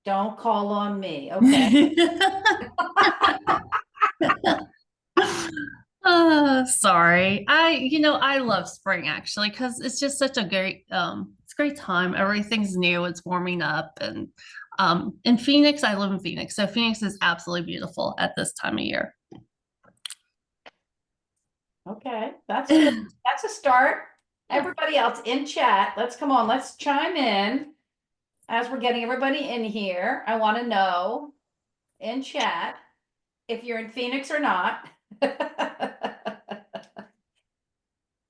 Don't call on me. Okay. Sorry. I love spring actually because it's just such a it's a great time. Everything's new, it's warming up and in Phoenix, I live in Phoenix. So Phoenix is absolutely beautiful at this time of year. Okay, that's good. That's a start. Everybody else in chat, let's come on, let's chime in as we're getting everybody in here. I want to know in chat if you're in Phoenix or not.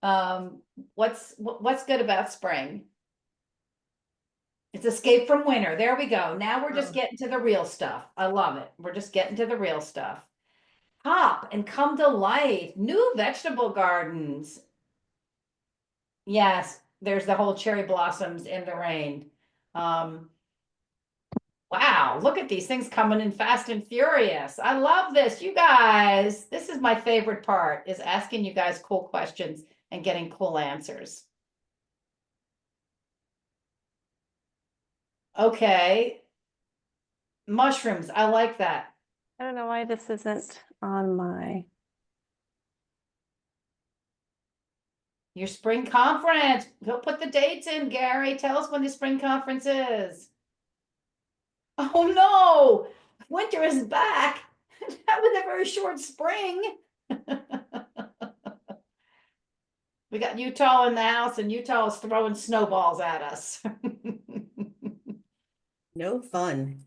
Um, what's good about spring? It's escape from winter. There we go. Now we're just getting to the real stuff. I love it. We're just getting to the real stuff. Hop and come to life. New vegetable gardens. Yes, there's the whole cherry blossoms in the rain. Um, wow, look at these things coming in fast and furious. I love this, you guys. This is my favorite part, is asking you guys cool questions and getting cool answers. Okay, mushrooms, I like that. I don't know why this isn't on my. Your spring conference. Go put the dates in, Gary. Tell us when the spring conference is. Oh no, winter is back. That was a very short spring. We got Utah in the house, and Utah is throwing snowballs at us. No fun.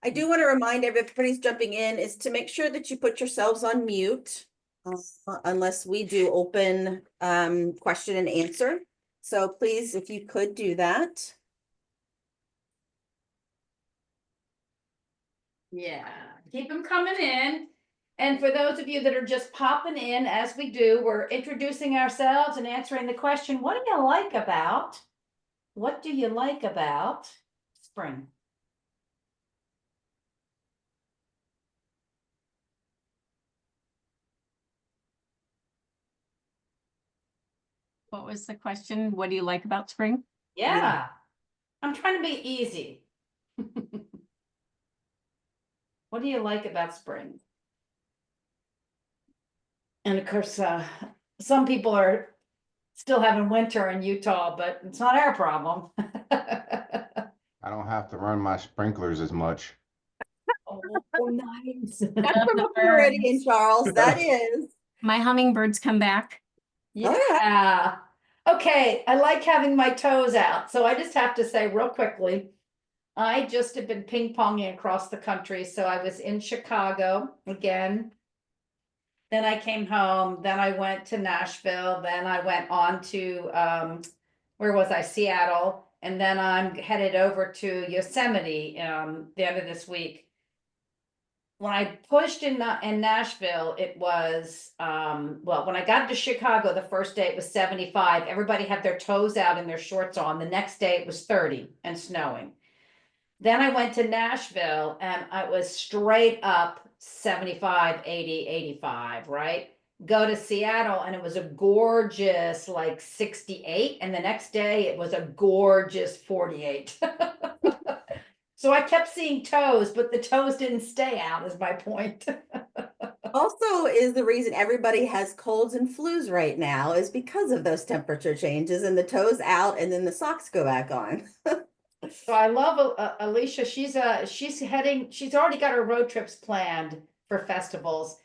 I do want to remind everybody's jumping in is to make sure that you put yourselves on mute unless we do open question and answer. So please, if you could do that. Yeah, keep them coming in. And for those of you that are just popping in, as we do, we're introducing ourselves and answering the question, what do you like about spring? What was the question? What do you like about spring? Yeah, I'm trying to be easy. What do you like about spring? And of course, some people are still having winter in Utah, but it's not our problem. I don't have to run my sprinklers as much. Oh, nice. That's from a Floridian, Charles. That is. My hummingbirds come back. Yeah. Okay, I like having my toes out. So I just have to say real quickly, I just have been ping ponging across the country. So I was in Chicago again. Then I came home, then I went to Nashville, then I went on to where was I? Seattle, and then I'm headed over to Yosemite the end of this week. When I pushed in Nashville, it was well, when I got to Chicago the first day it was 75. Everybody had their toes out and their shorts on. The next day it was 30 and snowing. Then I went to Nashville and I was straight up 75, 80, 85, right? Go to Seattle and it was a gorgeous like 68. And the next day it was a gorgeous 48. So I kept seeing toes, but the toes didn't stay out, is my point. Also is the reason everybody has colds and flus right now is because of those temperature changes and the toes out and then the socks go back on. So I love Alicia. She's already got her road trips planned for festivals.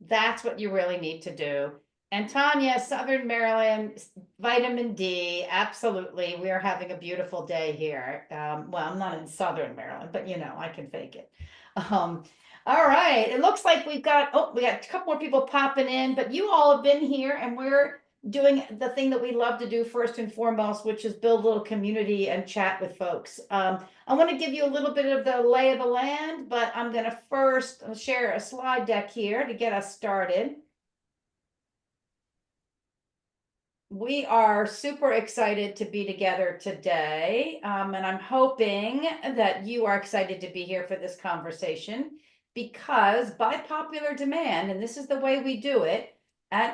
That's what you really need to do. And Tanya, Southern Maryland, vitamin D, absolutely. We are having a beautiful day here. Well, I'm not in Southern Maryland, but I can fake it. All right. It looks like we got a couple more people popping in, but you all have been here and we're doing the thing that we love to do first and foremost, which is build a little community and chat with folks. I want to give you a little bit of the lay of the land, but I'm going to first share a slide deck here to get us started. We are super excited to be together today, and I'm hoping that you are excited to be here for this conversation because by popular demand, and this is the way we do it,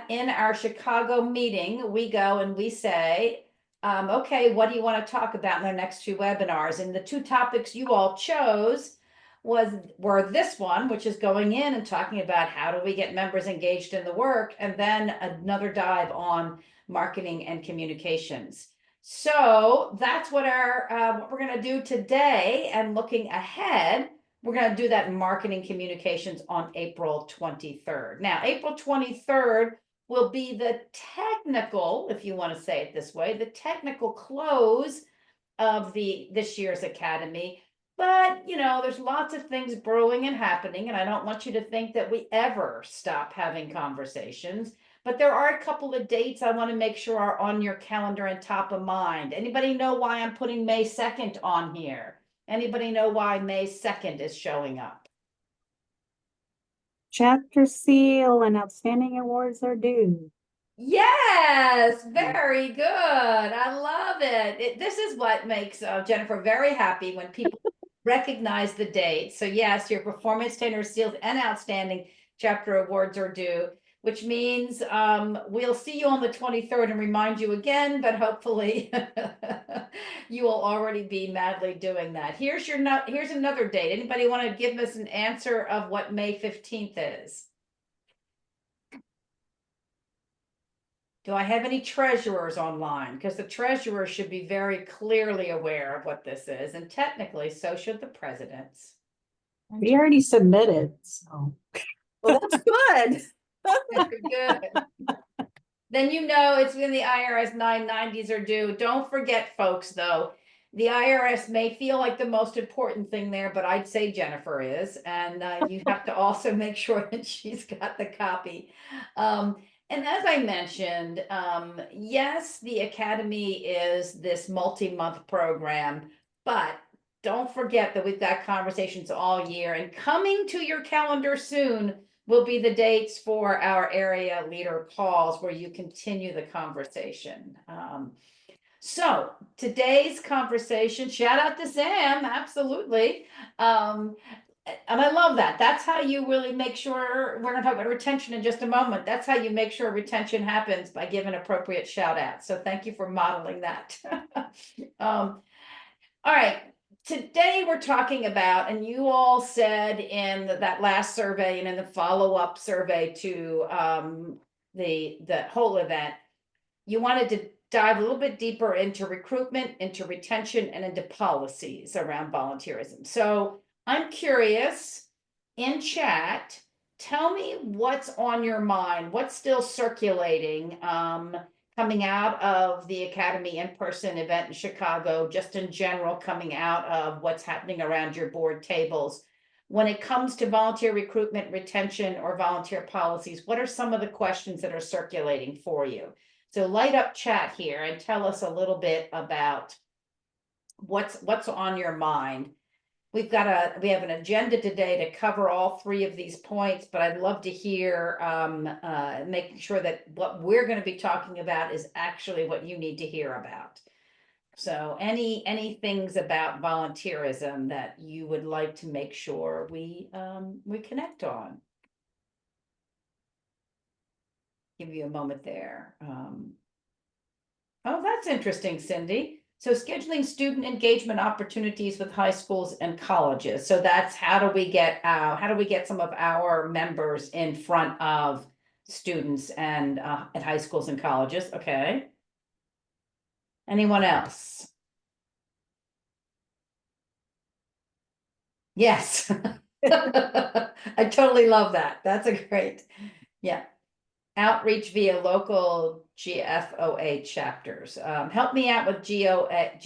in our Chicago meeting, we go and we say, Okay, what do you want to talk about in the next two webinars? And the two topics you all chose were this one, which is going in and talking about how do we get members engaged in the work, and then another dive on marketing and communications. So that's what what we're going to do today. And looking ahead, we're going to do that in marketing communications on April 23rd. Now, April 23rd will be the technical, if you want to say it this way, the technical close of this year's academy. But you know, there's lots of things brewing and happening, and I don't want you to think that we ever stop having conversations. But there are a couple of dates I want to make sure are on your calendar and top of mind. Anybody know why I'm putting May 2nd on here? Anybody know why May 2nd is showing up? Chapter seal and outstanding awards are due. Yes, very good. I love it. This is what makes Jennifer very happy when people recognize the date. So yes, your performance tenure seals and outstanding chapter awards are due, which means we'll see you on the 23rd and remind you again, but hopefully you will already be madly doing that. Here's another date. Anybody want to give us an answer of what May 15th is? Do I have any treasurers online? Because the treasurer should be very clearly aware of what this is, and technically, so should the presidents. We already submitted, so. Well, that's good. Very good. Then you know it's when the IRS 990s are due. Don't forget, folks, though, the IRS may feel like the most important thing there, but I'd say Jennifer is, and you have to also make sure that she's got the copy. And as I mentioned, yes, the Academy is this multi-month program, but don't forget that we've got conversations all year, and coming to your calendar soon will be the dates for our area leader calls where you continue the conversation. So today's conversation, shout out to Sam, absolutely. And I love that. That's how you really make sure, we're gonna talk about retention in just a moment. That's how you make sure retention happens, by giving appropriate shout outs. So thank you for modeling that. All right, today we're talking about, and you all said in that last survey and in the follow-up survey to the whole event, you wanted to dive a little bit deeper into recruitment, into retention, and into policies around volunteerism. So I'm curious, in chat, tell me what's on your mind, what's still circulating, coming out of the Academy in-person event in Chicago, just in general, coming out of what's happening around your board tables. When it comes to volunteer recruitment, retention, or volunteer policies, what are some of the questions that are circulating for you? So light up chat here and tell us a little bit about what's on your mind. We have an agenda today to cover all three of these points, but I'd love to hear, making sure that what we're going to be talking about is actually what you need to hear about. So any things about volunteerism that you would like to make sure we connect on? Give you a moment there. Oh, that's interesting, Cindy. So scheduling student engagement opportunities with high schools and colleges. So that's how do we get some of our members in front of students and at high schools and colleges? Okay. Anyone else? Yes. I totally love that. That's a great, yeah. Outreach via local GFOA chapters. Help me out with GFOA.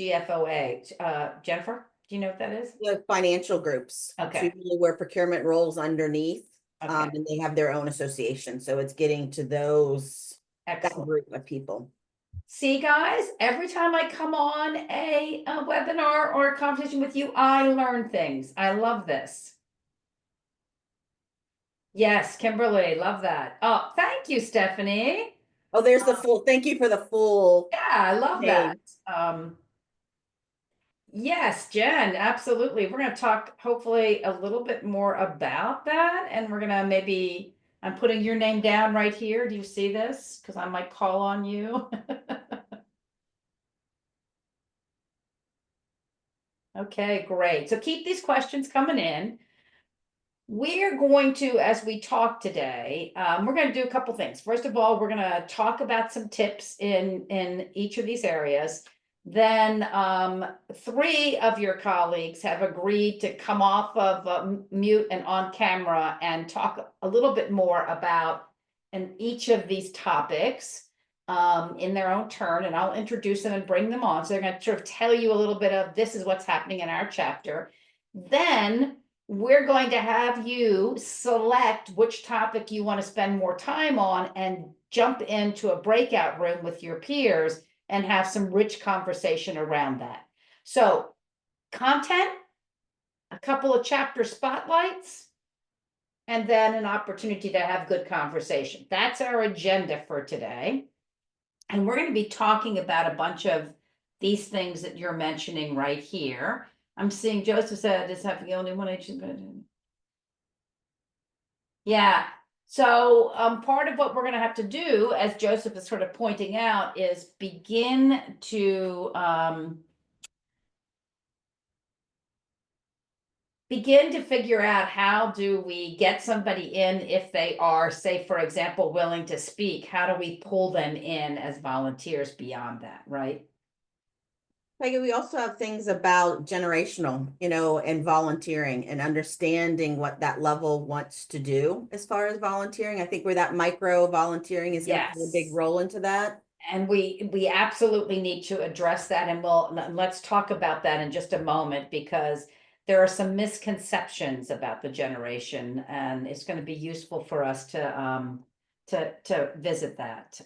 Jennifer, do you know what that is? The financial groups. Okay. So usually where procurement rolls underneath, Okay. and they have their own association. So it's getting to that Excellent. group of people. See, guys, every time I come on a webinar or a conversation with you, I learn things. I love this. Yes, Kimberly, love that. Oh, thank you, Stephanie. Oh, there's the full, thank you for the full. Yeah, I love that. name. Yes, Jen, absolutely. We're going to talk hopefully a little bit more about that. And we're going to I'm putting your name down right here. Do you see this? Because I might call on you. Okay, great. So keep these questions coming in. We're going to, as we talk today, we're going to do a couple things. First of all, we're going to talk about some tips in each of these areas. Then 3 of your colleagues have agreed to come off of mute and on camera and talk a little bit more about in each of these topics in their own turn, and I'll introduce them and bring them on. So they're going to sort of tell you a little bit of this is what's happening in our chapter. Then we're going to have you select which topic you want to spend more time on and jump into a breakout room with your peers and have some rich conversation around that. So content, a couple of chapter spotlights, and then an opportunity to have good conversation. That's our agenda for today. And we're going to be talking about a bunch of these things that you're mentioning right here. I'm seeing Joseph said this having only one age. Yeah. So part of what we're going to have to do, as Joseph is sort of pointing out, is begin to figure out how do we get somebody in if they are, say, for example, willing to speak. How do we pull them in as volunteers beyond that, right? Peggy, we also have things about generational, and volunteering and understanding what that level wants to do as far as volunteering. I think where that micro volunteering is going to play a big Yes. role into that. And we absolutely need to address that, and let's talk about that in just a moment, because there are some misconceptions about the generation, and it's going to be useful for us to visit that.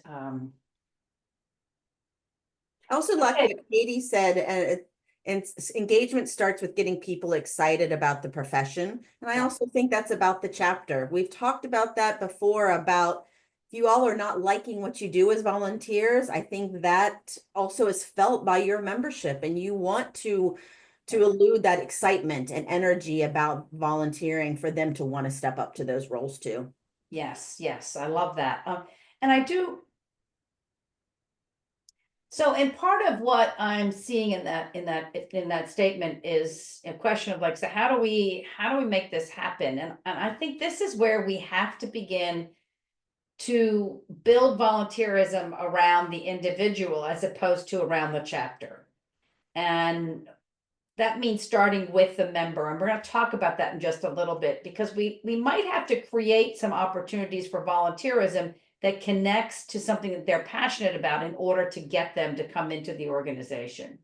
I also like Okay. what Katie said, and engagement starts with getting people excited about the profession. And I Yeah. also think that's about the chapter. We've talked about that before, about if you all are not liking what you do as volunteers, I think that also is felt by your membership, and you want to elude that excitement and energy about volunteering for them to want to step up to those roles too. Yes, yes, I love that. And I do. So, and part of what I'm seeing in that statement is a question of like, so how do we make this happen? And I think this is where we have to begin to build volunteerism around the individual as opposed to around the chapter. And that means starting with the member. And we're going to talk about that in just a little bit, because we might have to create some opportunities for volunteerism that connects to something that they're passionate about in order to get them to come into the organization.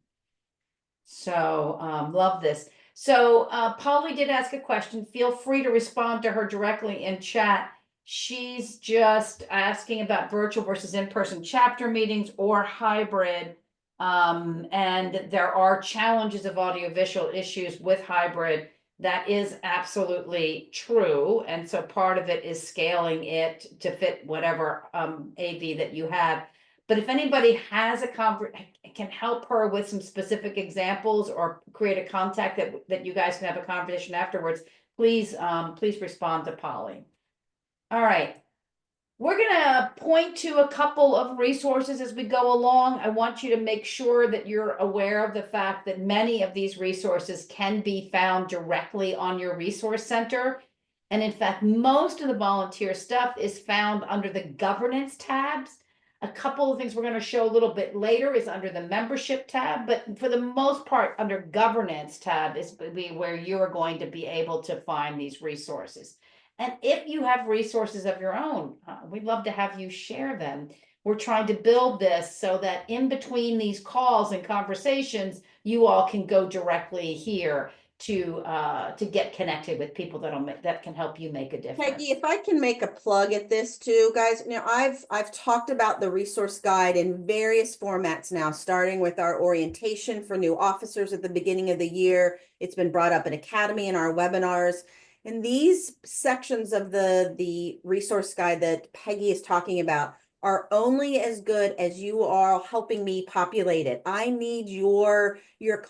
So love this. So Polly did ask a question. Feel free to respond to her directly in chat. She's just asking about virtual versus in-person chapter meetings or hybrid. And there are challenges of audiovisual issues with hybrid. That is absolutely true. And so part of it is scaling it to fit whatever AV that you have. But if anybody has can help her with some specific examples or create a contact that you guys can have a conversation afterwards, please respond to Polly. All right. We're gonna point to a couple of resources as we go along. I want you to make sure that you're aware of the fact that many of these resources can be found directly on your resource center. And in fact, most of the volunteer stuff is found under the governance tabs. A couple of things we're going to show a little bit later is under the membership tab, but for the most part, under governance tab is where you're going to be able to find these resources. And if you have resources of your own, we'd love to have you share them. We're trying to build this so that in between these calls and conversations, you all can go directly here to get connected with people that can help you make a difference. Peggy, if I can make a plug at this too, guys, I've talked about the resource guide in various formats now, starting with our orientation for new officers at the beginning of the year. It's been brought up in Academy in our webinars. And these sections of the resource guide that Peggy is talking about are only as good as you are helping me populate it. I need your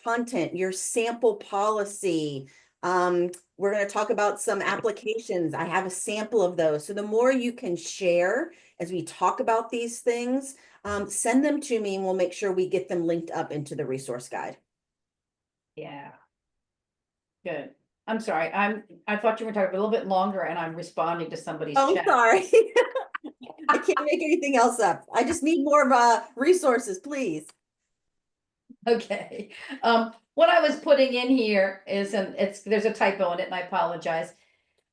content, your sample policy. We're going to talk about some applications. I have a sample of those. So the more you can share as we talk about these things, send them to me and we'll make sure we get them linked up into the resource guide. Yeah, Good. I'm sorry, I thought you were talking a little bit longer and I'm responding to somebody's Oh, chat. sorry. I can't make anything else up. I just need more resources, please. Okay, what I was putting in here is, there's a typo in it and I apologize.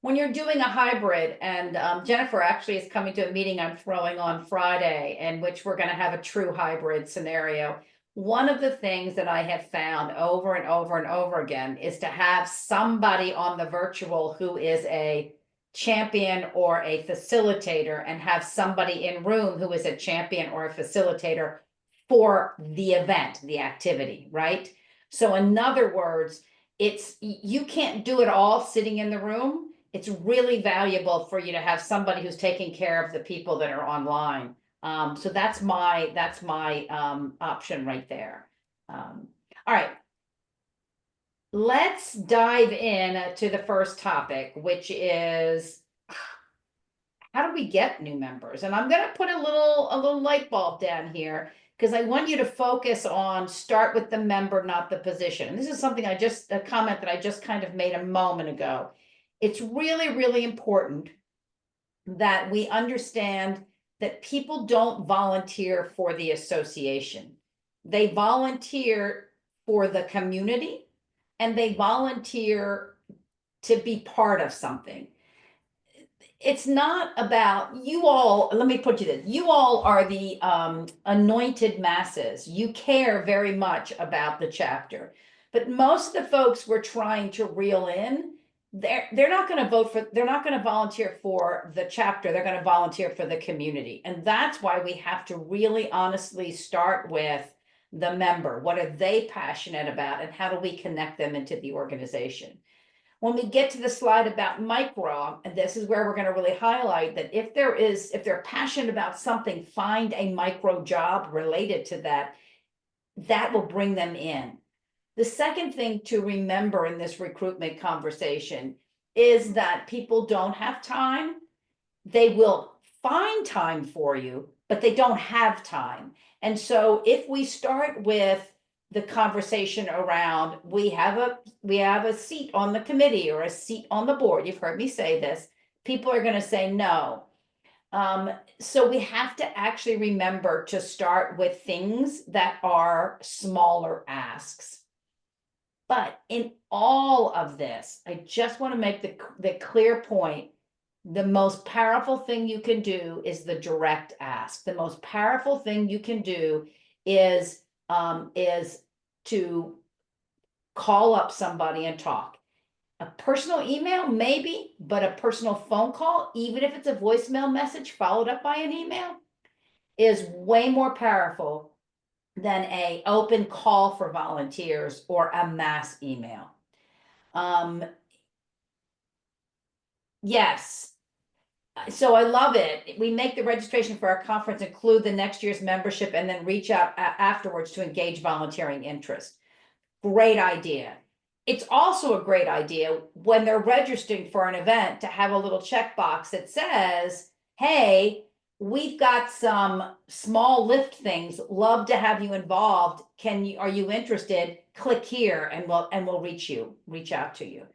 When you're doing a hybrid, and Jennifer actually is coming to a meeting I'm throwing on Friday, in which we're gonna have a true hybrid scenario. One of the things that I have found over and over and over again is to have somebody on the virtual who is a champion or a facilitator, and have somebody in room who is a champion or a facilitator for the event, the activity, right? So in other words, you can't do it all sitting in the room. It's really valuable for you to have somebody who's taking care of the people that are online. So that's my option right there. All right. Let's dive in to the first topic, which is how do we get new members? And I'm gonna put a little light bulb down here, because I want you to focus on start with the member, not the position. And this is something a comment that I just kind of made a moment ago. It's really, really important that we understand that people don't volunteer for the association. They volunteer for the community, and they volunteer to be part of something. It's not about you all. Let me put you this. You all are the anointed masses. You care very much about the chapter. But most of the folks we're trying to reel in, they're not going to vote for, they're not going to volunteer for the chapter. They're going to volunteer for the community. And that's why we have to really honestly start with the member. What are they passionate about, and how do we connect them into the organization? When we get to the slide about micro, and this is where we're going to really highlight that if they're passionate about something, find a micro job related to that. That will bring them in. The second thing to remember in this recruitment conversation is that people don't have time. They will find time for you, but they don't have time. And so if we start with the conversation around, we have a seat on the committee or a seat on the board, you've heard me say this, people are going to say no. So we have to actually remember to start with things that are smaller asks. But in all of this, I just want to make the clear point. The most powerful thing you can do is the direct ask. The most powerful thing you can do is to call up somebody and talk. A personal email, maybe, but a personal phone call, even if it's a voicemail message followed up by an email, is way more powerful than a open call for volunteers or a mass email. Yes. So I love it. We make the registration for our conference include the next year's membership, and then reach out afterwards to engage volunteering interest. Great idea. It's also a great idea when they're registering for an event to have a little checkbox that says, hey, we've got some small lift things, love to have you involved. Are you interested? Click here and we'll reach out to you.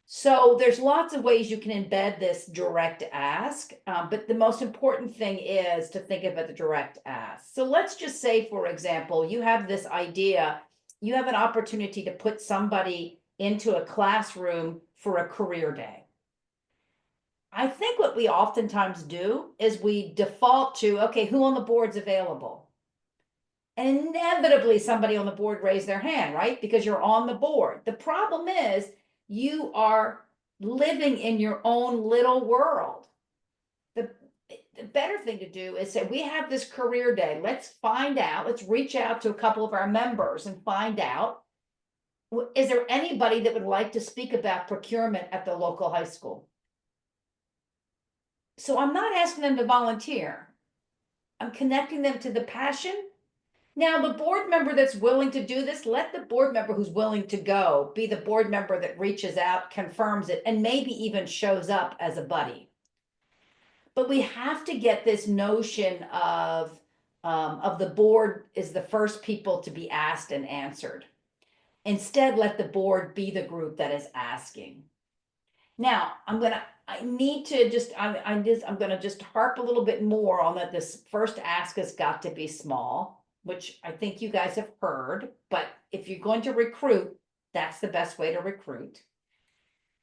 So there's lots of ways you can embed this direct ask, but the most important thing is to think about the direct ask. So let's just say, for example, you have this idea, you have an opportunity to put somebody into a classroom for a career day. I think what we oftentimes do is we default to, okay, who on the board's available? And inevitably somebody on the board raised their hand, right? Because you're on the board. The problem is you are living in your own little world. The better thing to do is say, we have this career day. Let's find out, let's reach out to a couple of our members and find out, is there anybody that would like to speak about procurement at the local high school? So I'm not asking them to volunteer. I'm connecting them to the passion. Now, the board member that's willing to do this, let the board member who's willing to go be the board member that reaches out, confirms it, and maybe even shows up as a buddy. But we have to get this notion of the board is the first people to be asked and answered. Instead, let the board be the group that is asking. Now, I'm gonna just harp a little bit more on that. This first ask has got to be small, which I think you guys have heard, but if you're going to recruit, that's the best way to recruit.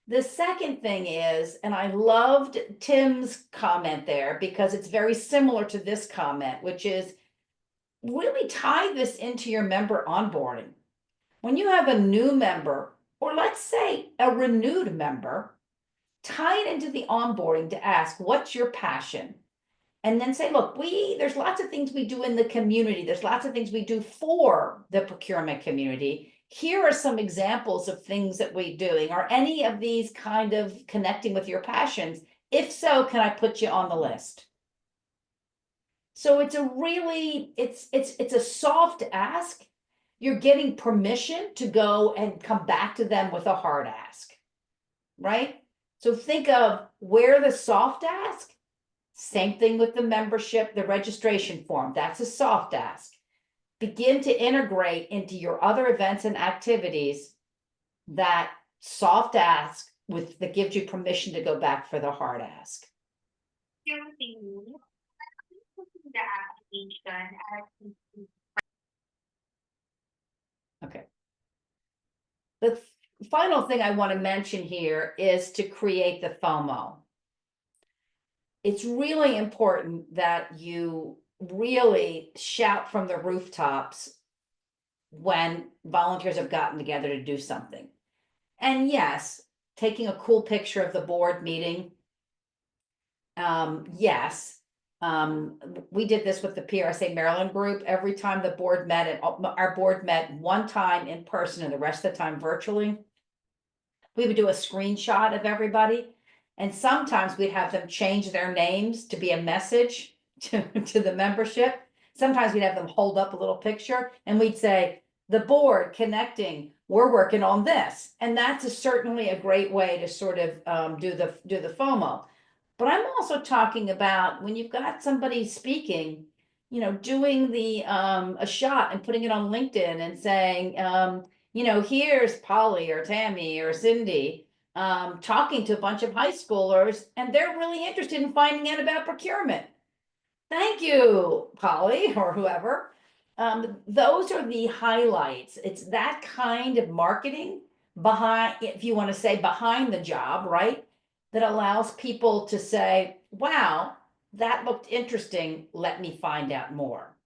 The second thing is, and I loved Tim's comment there because it's very similar to this comment, which is really tie this into your member onboarding. When you have a new member, or let's say a renewed member, tie it into the onboarding to ask, what's your passion? And then say, look, there's lots of things we do in the community. There's lots of things we do for the procurement community. Here are some examples of things that we're doing. Are any of these kind of connecting with your passions? If so, can I put you on the list? So it's a soft ask. You're getting permission to go and come back to them with a hard ask, right? So think of where the soft ask, same thing with the membership, the registration form, that's a soft ask. Begin to integrate into your other events and activities that soft ask that gives you permission to go back for the hard ask. Okay. The final thing I want to mention here is to create the FOMO. It's really important that you really shout from the rooftops when volunteers have gotten together to do something. And yes, taking a cool picture of the board meeting. Yes, we did this with the PRSA Maryland group. Every time the board met, and our board met one time in person and the rest of the time virtually, we would do a screenshot of everybody. And sometimes we'd have them change their names to be a message to the membership. Sometimes we'd have them hold up a little picture and we'd say, the board connecting, we're working on this. And that's certainly a great way to sort of do the FOMO. But I'm also talking about when you've got somebody speaking, doing a shot and putting it on LinkedIn and saying, here's Polly or Tammy or Cindy talking to a bunch of high schoolers, and they're really interested in finding out about procurement. Thank you, Polly, or whoever. Those are the highlights. It's that kind of marketing behind, if you want to say behind the job, right? That allows people to say, wow, that looked interesting. Let me find out more.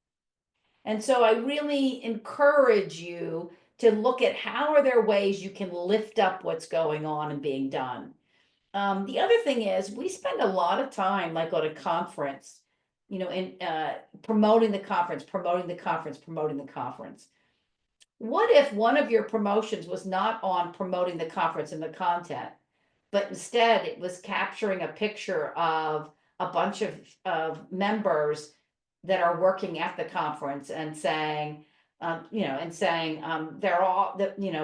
And so I really encourage you to look at how are there ways you can lift up what's going on and being done. The other thing is we spend a lot of time, like at a conference, in promoting the conference. What if one of your promotions was not on promoting the conference and the content, but instead it was capturing a picture of a bunch of members that are working at the conference and saying, they're all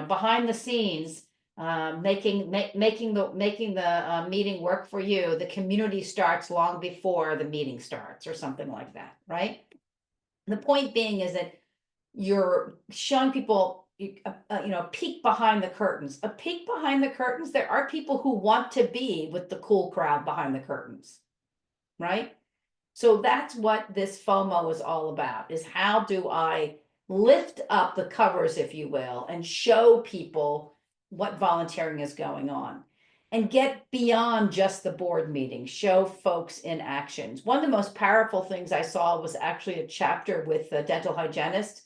behind the scenes, making the meeting work for you. The community starts long before the meeting starts, or something like that, right? The point being is that you're showing people, peek behind the curtains. A peek behind the curtains, there are people who want to be with the cool crowd behind the curtains, right? So that's what this FOMO is all about, is how do I lift up the covers, if you will, and show people what volunteering is going on and get beyond just the board meeting, show folks in actions. One of the most powerful things I saw was actually a chapter with a dental hygienist.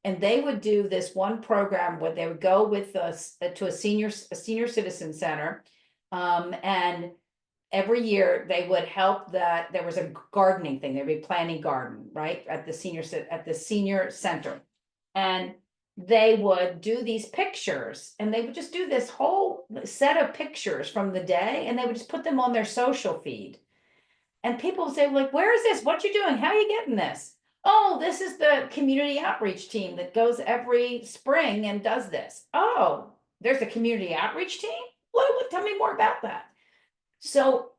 And they would do this one program where they would go with us to a senior citizen center. And every year they would help there was a gardening thing. They'd be planting garden, right? At the senior center. And they would do these pictures and they would just do this whole set of pictures from the day. And they would just put them on their social feed. And people would say, like, where is this? What you doing? How are you getting this? Oh, this is the community outreach team that goes every spring and does this. Oh, there's a community outreach team? Tell me more about that. So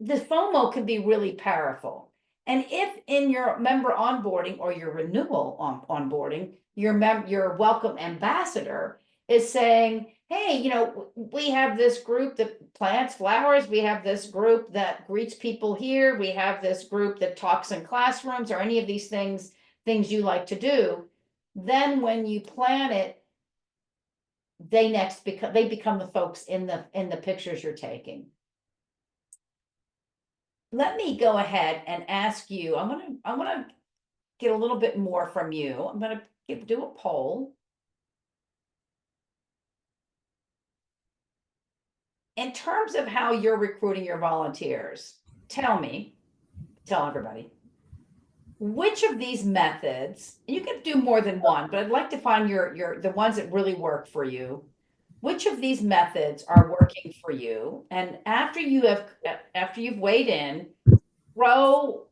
the FOMO can be really powerful. And if in your member onboarding or your renewal onboarding, your welcome ambassador is saying, hey, you know, we have this group that plants flowers, we have this group that greets people here, we have this group that talks in classrooms, or any of these things you like to do, then when you plan it, they become the folks in the pictures you're taking. Let me go ahead and ask you, I want to get a little bit more from you. I'm going to do a poll. In terms of how you're recruiting your volunteers, tell everybody, which of these methods, you can do more than one, but I'd like to find the ones that really work for you. Which of these methods are working for you? And after you've weighed in, throw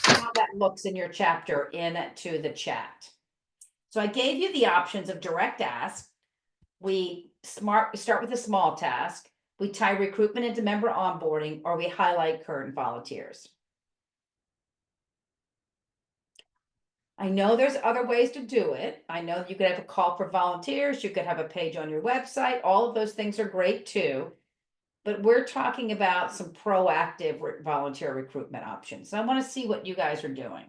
how that looks in your chapter into the chat. So I gave you the options of direct ask. We start with a small task. We tie recruitment into member onboarding, or we highlight current volunteers. I know there's other ways to do it. I know you could have a call for volunteers. You could have a page on your website. All of those things are great too. But we're talking about some proactive volunteer recruitment options. So I want to see what you guys are doing.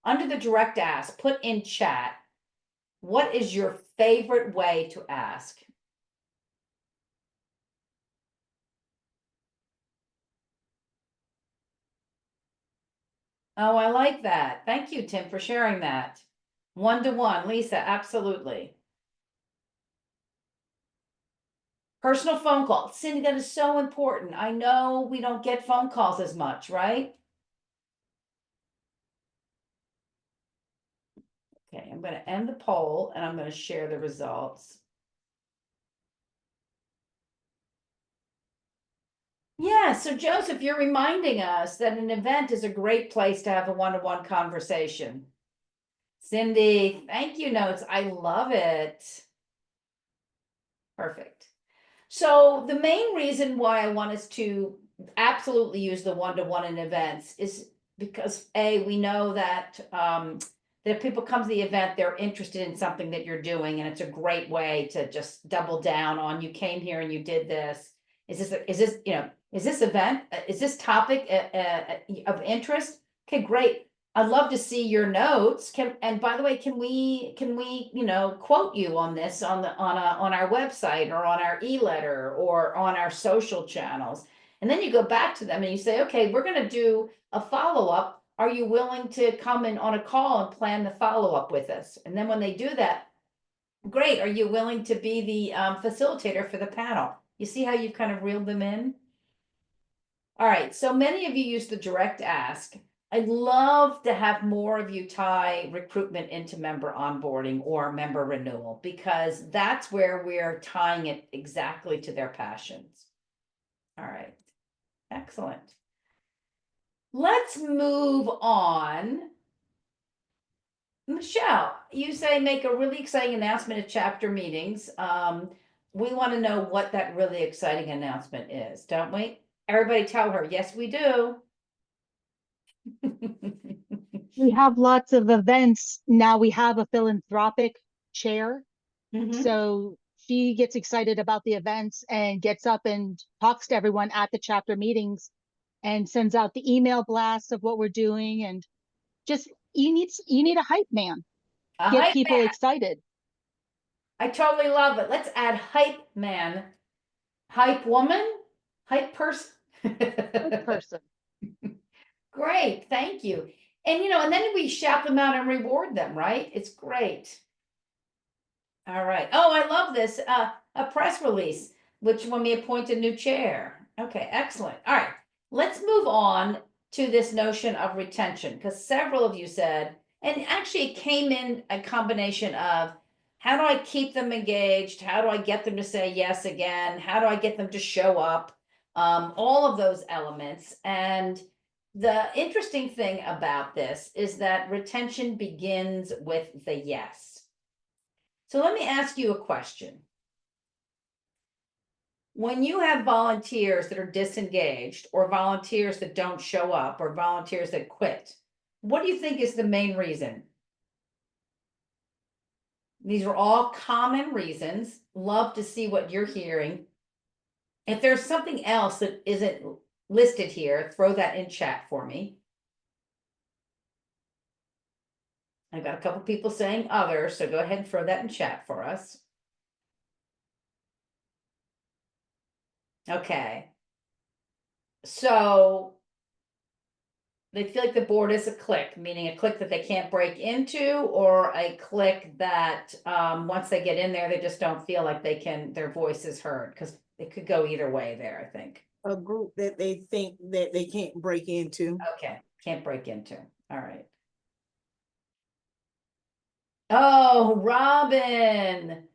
Under the direct ask, put in chat, what is your favorite way to ask? Oh, I like that. Thank you, Tim, for sharing that. One-to-one, Lisa, absolutely. Personal phone call. Cindy, that is so important. I know we don't get phone calls as much, right? Okay, I'm going to end the poll and I'm going to share the results. Yeah, so Joseph, you're reminding us that an event is a great place to have a one-to-one conversation. Cindy, thank you, notes. I love it. Perfect. So the main reason why I want us to absolutely use the one-to-one in events is because we know that that if people come to the event, they're interested in something that you're doing, and it's a great way to just double down on, you came here and you did this. Is this event, is this topic of interest? Okay, great. I'd love to see your notes. And by the way, can we quote you on this on our website or on our e-letter or on our social channels? And then you go back to them and you say, okay, we're going to do a follow-up. Are you willing to come in on a call and plan the follow-up with us? And then when they do that, great. Are you willing to be the facilitator for the panel? You see how you've kind of reeled them in? All right, so many of you use the direct ask. I'd love to have more of you tie recruitment into member onboarding or member renewal, because that's where we're tying it exactly to their passions. All right, excellent. Let's move on. Michelle, you say make a really exciting announcement at chapter meetings. We want to know what that really exciting announcement is, don't we? Everybody tell her, yes, we do. We have lots of events. Now we have a philanthropic chair. Mhm. So she gets excited about the events and gets up and talks to everyone at the chapter meetings and sends out the email blasts of what we're doing. And just, you need a hype man. A Get hype people man. excited. I totally love it. Let's add hype man, hype woman, hype person. Hype person. Great, thank you. And then we shout them out and reward them, right? It's great. All right. Oh, I love this. A press release, which when we appoint a new chair. Okay, excellent. All right. Let's move on to this notion of retention, because several of you said, and actually it came in a combination of how do I keep them engaged? How do I get them to say yes again? How do I get them to show up? All of those elements. And the interesting thing about this is that retention begins with the yes. So let me ask you a question. when you have volunteers that are disengaged, or volunteers that don't show up, or volunteers that quit, what do you think is the main reason? These are all common reasons. Love to see what you're hearing. If there's something else that isn't listed here, throw that in chat for me. I've got a couple people saying others, so go ahead and throw that in chat for us. Okay. So they feel like the board is a clique, meaning a clique that they can't break into, or a clique that once they get in there, they just don't feel like their voice is heard, because it could go either way there, I think. A group that they think that they can't break into. Okay, can't break into. All right. Oh, Robin.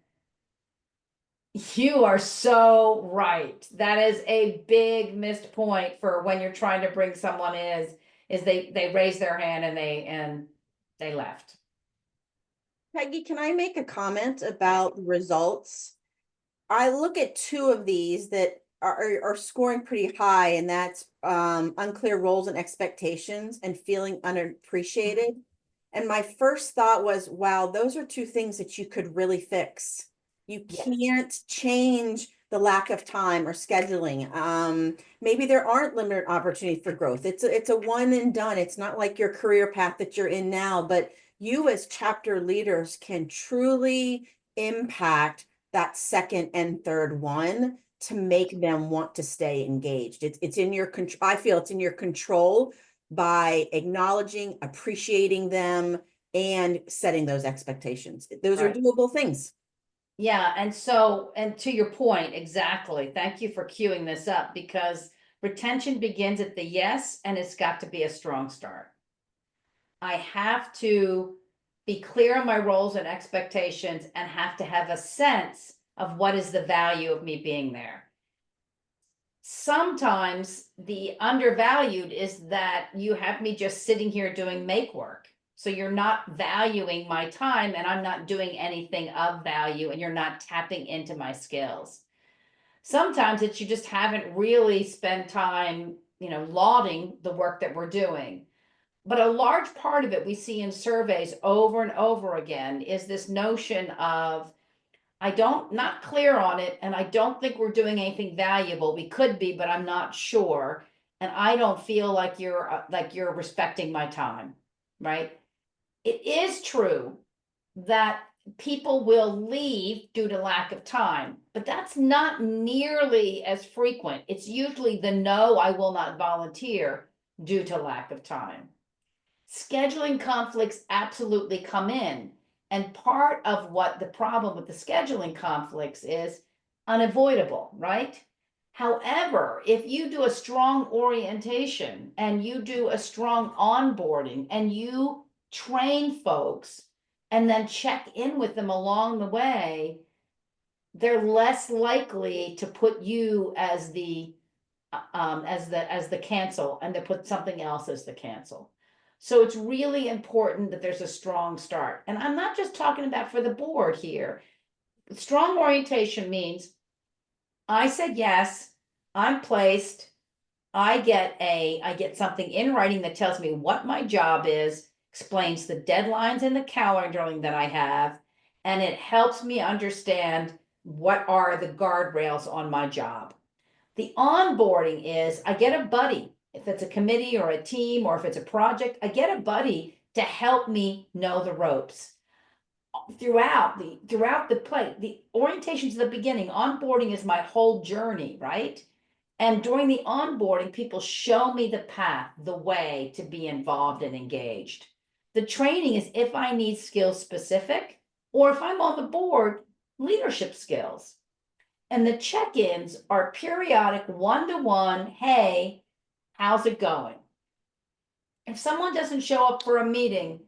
You are so right. That is a big missed point for when you're trying to bring someone is they raise their hand and they left. Peggy, can I make a comment about the results? I look at two of these that are scoring pretty high, and that's unclear roles and expectations and feeling unappreciated. And my first thought was, wow, those are two things that you could really fix. You Yes. can't change the lack of time or scheduling. Maybe there aren't limited opportunity for growth. It's a one and done. It's not like your career path that you're in now, but you as chapter leaders can truly impact that second and third one to make them want to stay engaged. It's in your control. I feel it's in your control by acknowledging, appreciating them, and setting those expectations. Those are Right. doable things. Yeah, and to your point, exactly. Thank you for queuing this up, because retention begins at the yes, and it's got to be a strong start. I have to be clear on my roles and expectations, and have to have a sense of what is the value of me being there. Sometimes the undervalued is that you have me just sitting here doing make work. So you're not valuing my time, and I'm not doing anything of value, and you're not tapping into my skills. Sometimes it's you just haven't really spent time, lauding the work that we're doing. But a large part of it we see in surveys over and over again is this notion of, not clear on it, and I don't think we're doing anything valuable. We could be, but I'm not sure. And I don't feel like you're respecting my time, right? It is true that people will leave due to lack of time, but that's not nearly as frequent. It's usually the no, I will not volunteer due to lack of time. Scheduling conflicts absolutely come in. And part of what the problem with the scheduling conflicts is unavoidable, right? However, if you do a strong orientation and you do a strong onboarding and you train folks and then check in with them along the way, they're less likely to put you as the cancel, and to put something else as the cancel. So it's really important that there's a strong start. And I'm not just talking about for the board here. Strong orientation means I said yes, I'm placed, I get something in writing that tells me what my job is, explains the deadlines and the calendaring that I have, and it helps me understand what are the guardrails on my job. The onboarding is I get a buddy. If it's a committee or a team, or if it's a project, I get a buddy to help me know the ropes. Throughout the play, the orientation's the beginning. Onboarding is my whole journey, right? And during the onboarding, people show me the path, the way to be involved and engaged. The training is if I need skills specific, or if I'm on the board, leadership skills. And the check-ins are periodic, one-to-one. Hey, how's it going? If someone doesn't show up for a meeting,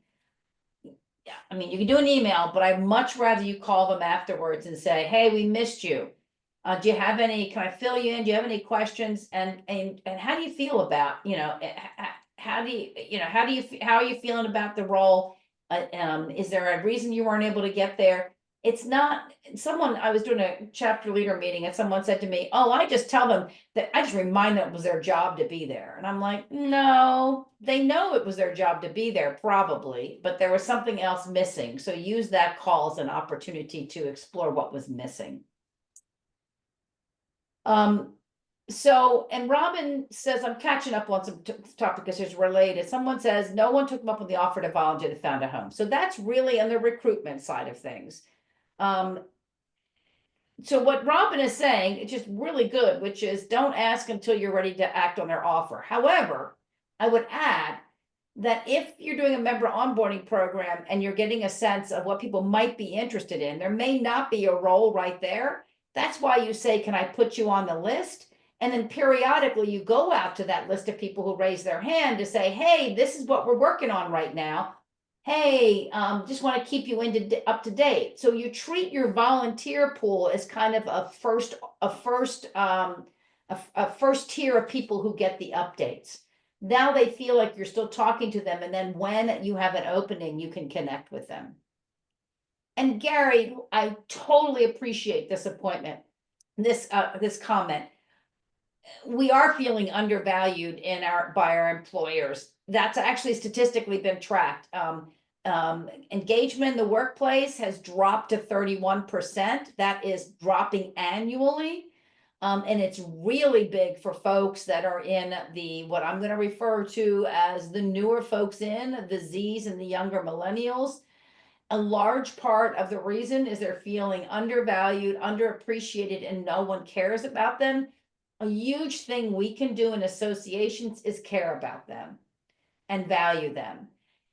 I mean, you can do an email, but I'd much rather you call them afterwards and say, hey, we missed you. Do you have any, can I fill you in? Do you have any questions? And how do you feel about, how are you feeling about the role? Is there a reason you weren't able to get there? it's not, I was doing a chapter leader meeting and someone said to me, oh, I just tell them that I just remind them it was their job to be there. And I'm like, no, they know it was their job to be there probably, but there was something else missing. So use that call as an opportunity to explore what was missing. So, and Robin says, I'm catching up on some topics that's related. Someone says, no one took them up on the offer to volunteer to found a home. So that's really on the recruitment side of things. So what Robin is saying, it's just really good, which is don't ask until you're ready to act on their offer. However, I would add that if you're doing a member onboarding program and you're getting a sense of what people might be interested in, there may not be a role right there. That's why you say, can I put you on the list? And then periodically you go out to that list of people who raise their hand to say, hey, this is what we're working on right now. Hey, just want to keep you up to date. So you treat your volunteer pool as kind of a first tier of people who get the updates. Now they feel like you're still talking to them, and then when you have an opening, you can connect with them. And Gary, I totally appreciate this appointment, this comment. We are feeling undervalued by our employers. That's actually statistically been tracked. Engagement in the workplace has dropped to 31%. That is dropping annually. And it's really big for folks that are in what I'm going to refer to as the newer folks the Zs and the younger millennials. A large part of the reason is they're feeling undervalued, underappreciated, and no one cares about them. A huge thing we can do in associations is care about them and value them.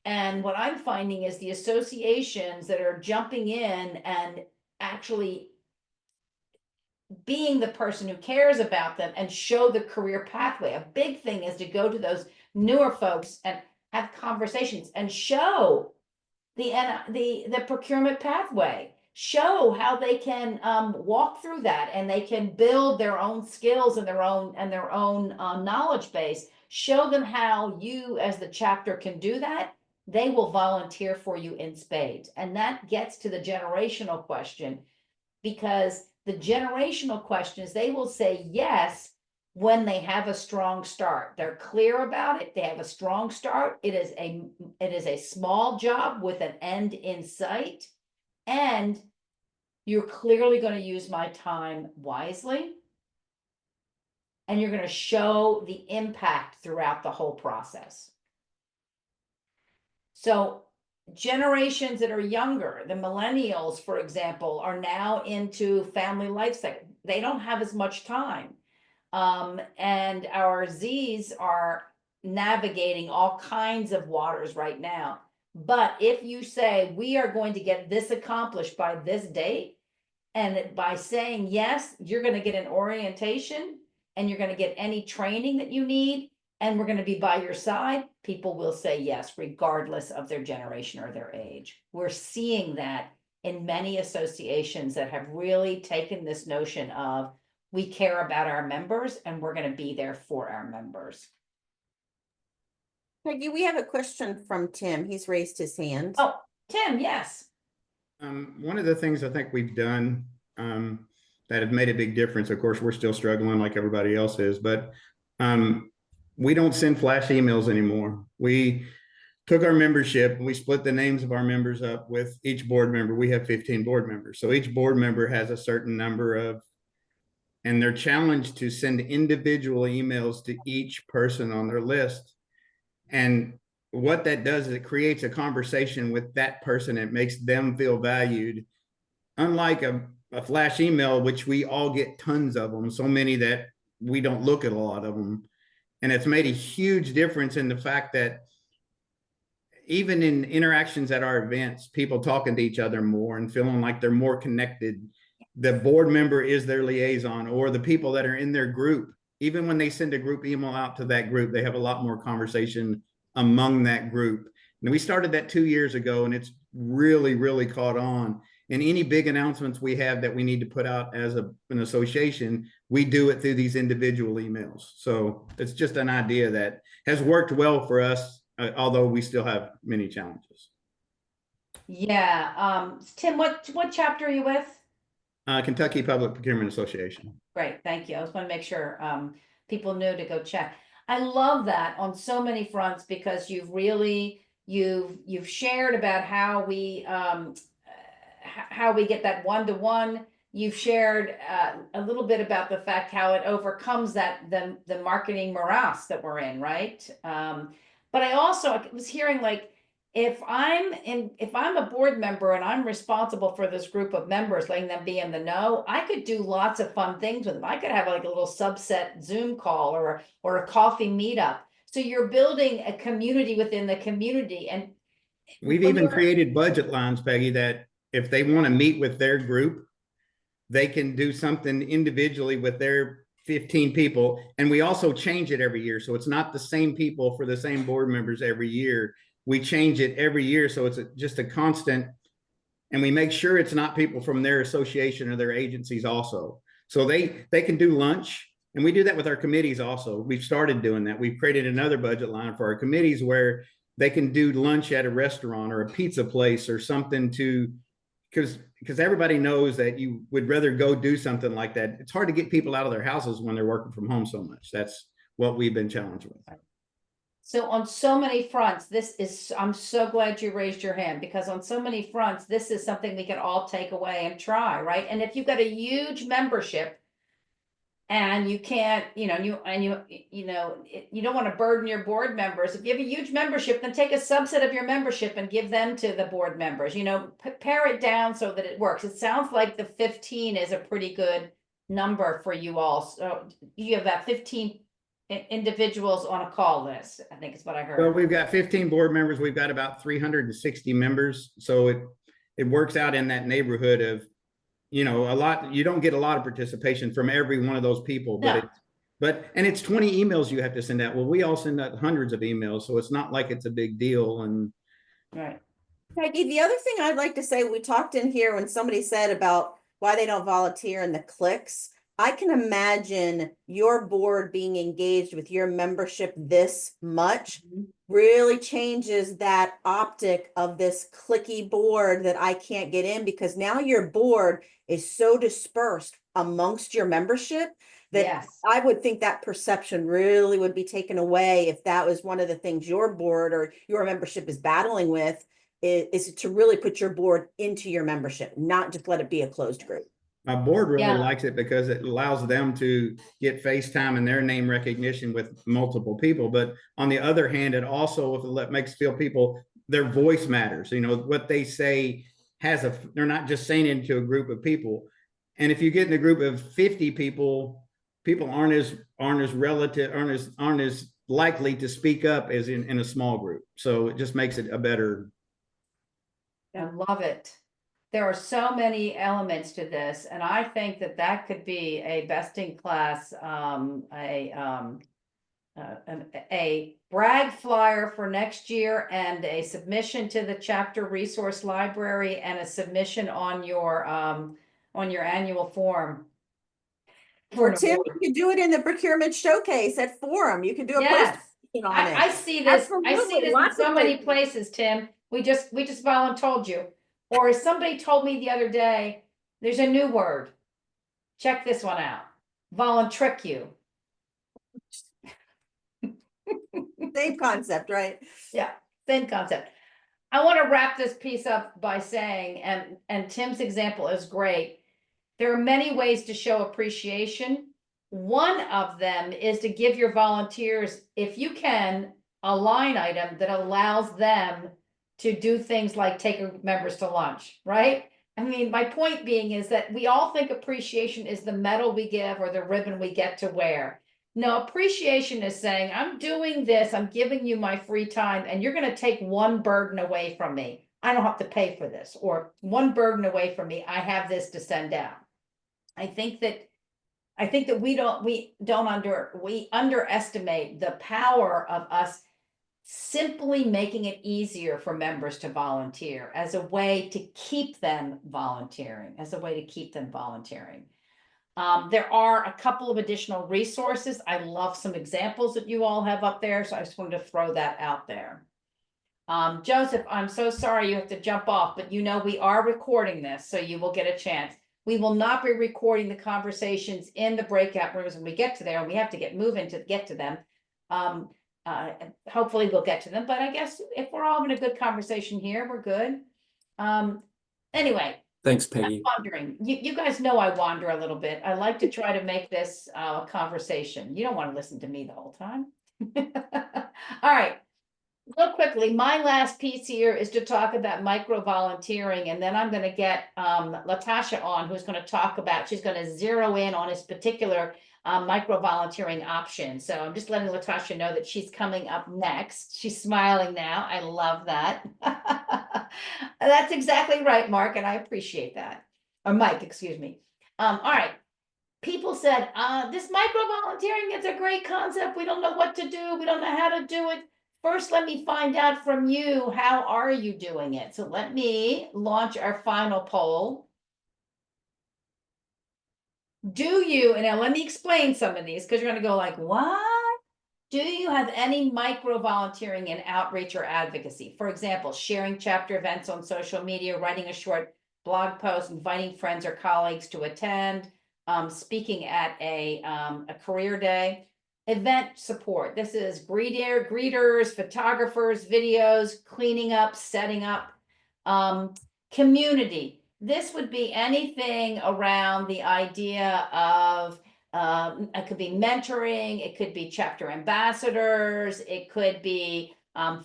And what I'm finding is the associations that are jumping in and actually being the person who cares about them and show the career pathway. A big thing is to go to those newer folks and have conversations and show the procurement pathway, show how they can walk through that, and they can build their own skills and their own knowledge base. Show them how you as the chapter can do that. They will volunteer for you in spades. And that gets to the generational question, because the generational question is they will say yes when they have a strong start. They're clear about it. They have a strong start. It is a small job with an end in sight. And you're clearly going to use my time wisely. And you're going to show the impact throughout the whole process. So generations that are younger, the millennials, for example, are now into family life cycle. They don't have as much time. And our Zs are navigating all kinds of waters right now. But if you say, we are going to get this accomplished by this date, and by saying yes, you're going to get an orientation and you're going to get any training that you need, and we're going to be by your side, people will say yes, regardless of their generation or their age. We're seeing that in many associations that have really taken this notion of, we care about our members and we're going to be there for our members. Peggy, we have a question from Tim. He's raised his hand. Oh, Tim, yes. One of the things I think we've done that have made a big difference, of course, we're still struggling like everybody else is, but we don't send flash emails anymore. We took our membership and we split the names of our members up with each board member. We have 15 board members. So each board member has a certain number of, and they're challenged to send individual emails to each person on their list. And what that does is it creates a conversation with that person. It makes them feel valued. Unlike a flash email, which we all get tons of them, so many that we don't look at a lot of them. And it's made a huge difference in the fact that even in interactions at our events, people talking to each other more and feeling like they're more connected. The board member is their liaison, or the people that are in their group. Even when they send a group email out to that group, they have a lot more conversation among that group. And we started that 2 years ago, and it's really, really caught on. And any big announcements we have that we need to put out as an association, we do it through these individual emails. So it's just an idea that has worked well for us, although we still have many challenges. Yeah, Tim, what chapter are you with? Kentucky Public Procurement Association. Great, thank you. I just want to make sure people knew to go check. I love that on so many fronts because you've really you've shared about how we get that one-to-one. You've shared a little bit about the fact how it overcomes that the marketing morass that we're in, right? But I also was hearing like if I'm a board member and I'm responsible for this group of members, letting them be in the know, I could do lots of fun things with them. I could have like a little subset Zoom call or a coffee meetup. So you're building a community within the community. And We've when even you're- created budget lines, Peggy, that if they want to meet with their group, they can do something individually with their 15 people. And we also change it every year. So it's not the same people for the same board members every year. We change it every year. So it's just a constant. And we make sure it's not people from their association or their agencies also. So they can do lunch. And we do that with our committees also. We've started doing that. We've created another budget line for our committees where they can do lunch at a restaurant or a pizza place or something to, because everybody knows that you would rather go do something like that. It's hard to get people out of their houses when they're working from home so much. That's what we've been challenged with. So on so many fronts, I'm so glad you raised your hand because on so many fronts, this is something we can all take away and try, right? And if you've got a huge membership and you can't, you don't want to burden your board members. If you have a huge membership, then take a subset of your membership and give them to the board members, pare it down so that it works. It sounds like the 15 is a pretty good number for you all. So you have that 15 individuals on a call list, I think is what I heard. Well, we've got 15 board members. We've got about 360 members. So it works out in that neighborhood of, a lot. You don't get a lot of participation from every one of those people, and it's 20 emails you have to send out. Well, we all send out hundreds of emails, so it's not like it's a big deal. And Right. Peggy, the other thing I'd like to say, we talked in here when somebody said about why they don't volunteer in the clicks. I can imagine your board being engaged with your membership this much really changes that optic of this clicky board that I can't get in because now your board is so dispersed amongst your membership that Yes. I would think that perception really would be taken away if that was one of the things your board or your membership is battling with is to really put your board into your membership, not just let it be a closed group. my board really Yeah. likes it because it allows them to get FaceTime and their name recognition with multiple people. But on the other hand, it also makes feel people, their voice matters. What they say they're not just saying it to a group of people. And if you get in a group of 50 people aren't as likely to speak up as in a small group. So it just makes it a better. I love it. There are so many elements to this, and I think that could be a best in class, a brag flyer for next year and a submission to the chapter resource library and a submission on your annual form. Or Tim, you could do it in the procurement showcase at Forum. You could do a Yes. post on it. I see this, I see Absolutely, this in lots of so many places. places, Tim. We just voluntold you. Or as somebody told me the other day, there's a new word. Check this one out. Voluntrick you. Same concept, right? Yeah, same concept. I want to wrap this piece up by saying, and Tim's example is great. There are many ways to show appreciation. One of them is to give your volunteers, if you can, a line item that allows them to do things like take members to lunch, right? I mean, my point being is that we all think appreciation is the medal we give or the ribbon we get to wear. No, appreciation is saying, I'm doing this, I'm giving you my free time, and you're going to take one burden away from me. I don't have to pay for this, or one burden away from me. I have this to send out. I think that we underestimate the power of us simply making it easier for members to volunteer as a way to keep them volunteering, There are a couple of additional resources. I love some examples that you all have up there, so I just wanted to throw that out there. Joseph, I'm so sorry you have to jump off, but you know we are recording this, so you will get a chance. We will not be recording the conversations in the breakout rooms when we get to there, and we have to get moving to get to them. Hopefully we'll get to them, but I guess if we're all having a good conversation here, we're good. Anyway, Thanks, I'm Peggy. wandering. You guys know I wander a little bit. I like to try to make this a conversation. You don't want to listen to me the whole time. All right. Real quickly, my last piece here is to talk about micro volunteering, and then I'm going to get Latasha on, who's going to talk about, she's going to zero in on this particular micro volunteering option. So I'm just letting Latasha know that she's coming up next. She's smiling now. I love that. That's exactly right, Mark, and I appreciate that. Or Mike, excuse me. All right. People said, this micro volunteering is a great concept. We don't know what to do. We don't know how to do it. First, let me find out from you, how are you doing it? So let me launch our final poll. Do you, and now let me explain some of these because you're going to go like, what? Do you have any micro volunteering in outreach or advocacy? For example, sharing chapter events on social media, writing a short blog post, inviting friends or colleagues to attend, speaking at a career day. Event support. This is greeters, photographers, videos, cleaning up, setting up. Community. This would be anything around the idea of it could be mentoring, it could be chapter ambassadors, it could be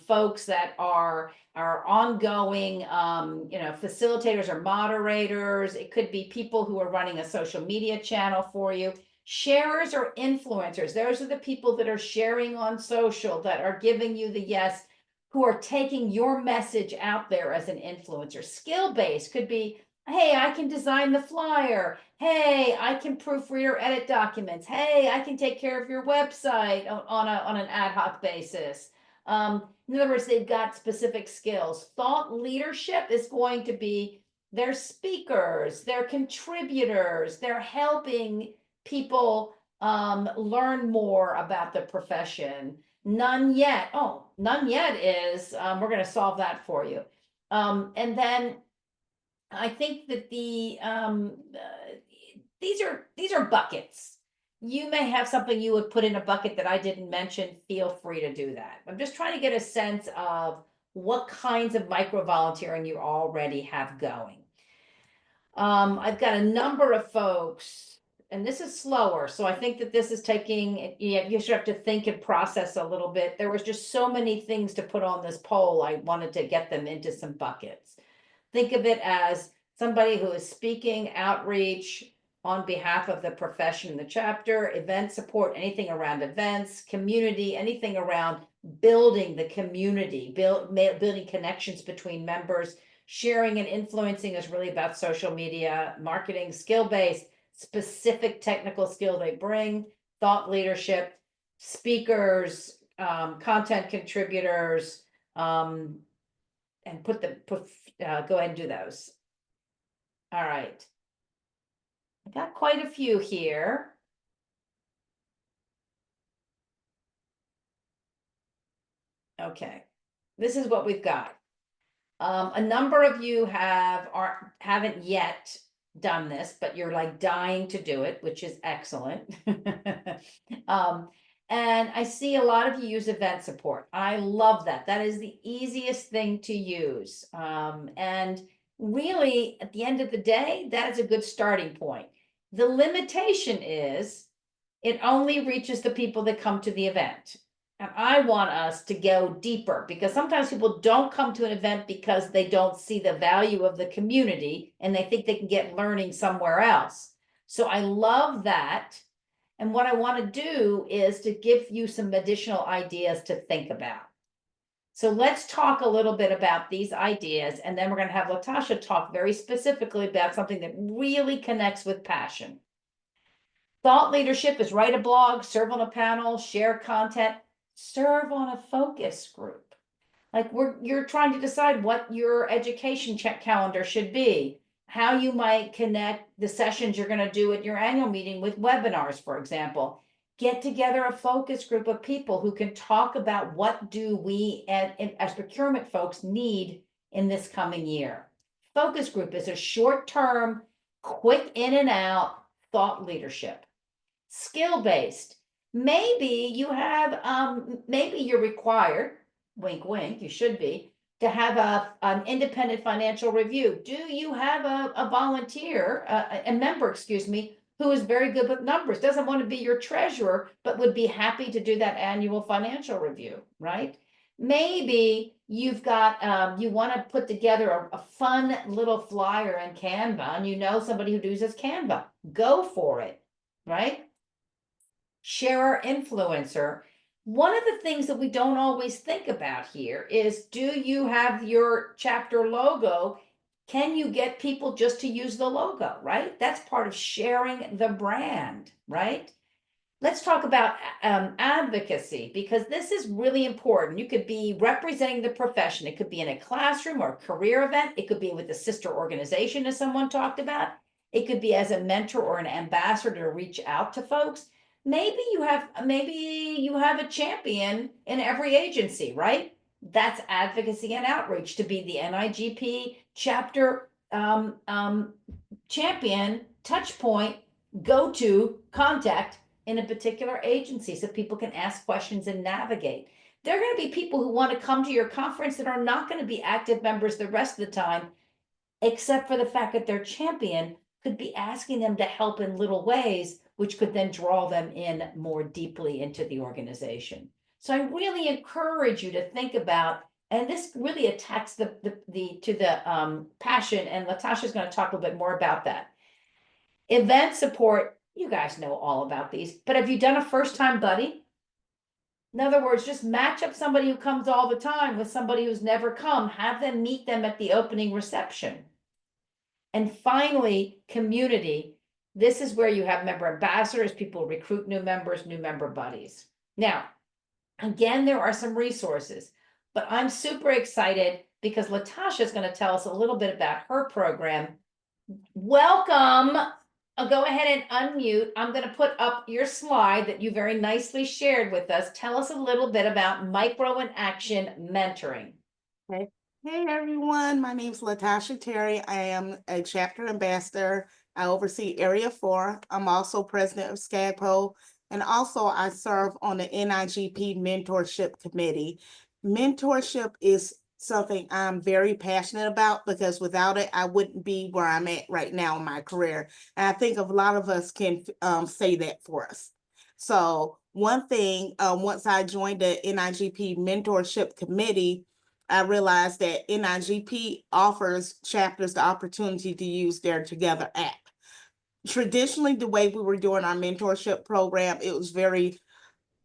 folks that are ongoing, facilitators or moderators. It could be people who are running a social media channel for you. Sharers or influencers. Those are the people that are sharing on social, that are giving you the yes, who are taking your message out there as an influencer. Skill-based could be, hey, I can design the flyer. Hey, I can proofread or edit documents. Hey, I can take care of your website on an ad hoc basis. In other words, they've got specific skills. Thought leadership is going to be they're speakers, they're contributors, they're helping people learn more about the profession. None yet. Oh, none yet is we're going to solve that for you. And then I think that these are buckets. You may have something you would put in a bucket that I didn't mention. Feel free to do that. I'm just trying to get a sense of what kinds of micro volunteering you already have going. I've got a number of folks, and this is slower, so I think that this is taking, you should have to think and process a little bit. There was just so many things to put on this poll. I wanted to get them into some buckets. Think of it as somebody who is speaking, outreach on behalf of the profession in the chapter, event support, anything around events, community, anything around building the community, building connections between members. Sharing and influencing is really about social media, marketing, skill-based, specific technical skill they bring, thought leadership, speakers, content contributors, and go ahead and do those. All right. I got quite a few here. Okay. This is what we've got. A number of you haven't yet done this, but you're like dying to do it, which is excellent. And I see a lot of you use event support. I love that. That is the easiest thing to use. And really, at the end of the day, that is a good starting point. The limitation is it only reaches the people that come to the event. And I want us to go deeper, because sometimes people don't come to an event because they don't see the value of the community and they think they can get learning somewhere else. So I love that. And what I want to do is to give you some additional ideas to think about. So let's talk a little bit about these ideas, and then we're going to have Latasha talk very specifically about something that really connects with passion. Thought leadership is write a blog, serve on a panel, share content, serve on a focus group. Like you're trying to decide what your education calendar should be, how you might connect the sessions you're going to do at your annual meeting with webinars, for example. get together a focus group of people who can talk about what do we as procurement folks need in this coming year. Focus group is a short-term, quick in and out thought leadership. Skill-based. Maybe you have, maybe you're required, wink, wink, you should be, to have an independent financial review. Do you have a volunteer, a member, excuse me, who is very good with numbers, doesn't want to be your treasurer, but would be happy to do that annual financial review, right? Maybe you've got, you want to put together a fun little flyer in Canva, and you know somebody who uses Canva. Go for it, right? Share influencer. One of the things that we don't always think about here is, do you have your chapter logo? Can you get people just to use the logo, right? That's part of sharing the brand, right? Let's talk about advocacy, because this is really important. You could be representing the profession. It could be in a classroom or a career event. It could be with a sister organization, as someone talked about. It could be as a mentor or an ambassador to reach out to folks. Maybe you have a champion in every agency, right? That's advocacy and outreach, to be the NIGP chapter champion, touch point, go-to contact in a particular agency, so people can ask questions and navigate. There are going to be people who want to come to your conference that are not going to be active members the rest of the time, except for the fact that their champion could be asking them to help in little ways, which could then draw them in more deeply into the organization. So I really encourage you to think about, and this really attacks the passion, and Latasha's going to talk a little bit more about that. Event support, you guys know all about these, but have you done a first-time buddy? In other words, just match up somebody who comes all the time with somebody who's never come, have them meet them at the opening reception. And finally, community. This is where you have member ambassadors, people recruit new members, new member buddies. Now, again, there are some resources, but I'm super excited because Latasha is going to tell us a little bit about her program. Welcome. I'll go ahead and unmute. I'm going to put up your slide that you very nicely shared with us. Tell us a little bit about micro and action mentoring. Hey everyone, my name is Latasha Terry. I am a chapter ambassador. I oversee Area 4. I'm also president of SCAGPO, and also I serve on the NIGP Mentorship Committee. Mentorship is something I'm very passionate about, because without it, I wouldn't be where I'm at right now in my career. And I think a lot of us can say that for us. So one thing, once I joined the NIGP Mentorship Committee, I realized that NIGP offers chapters the opportunity to use their Together app. Traditionally, the way we were doing our mentorship program, it was very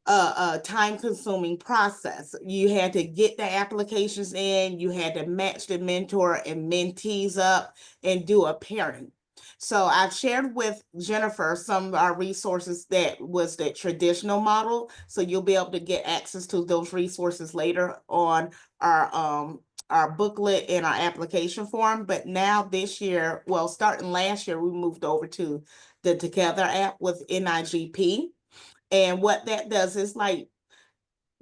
time-consuming process. You had to get the applications in, you had to match the mentor and mentees up and do a pairing. So I've shared with Jennifer some of our resources that was the traditional model. So you'll be able to get access to those resources later on our booklet and our application form. But now this year, well, starting last year, we moved over to the Together app with NIGP. And what that does is like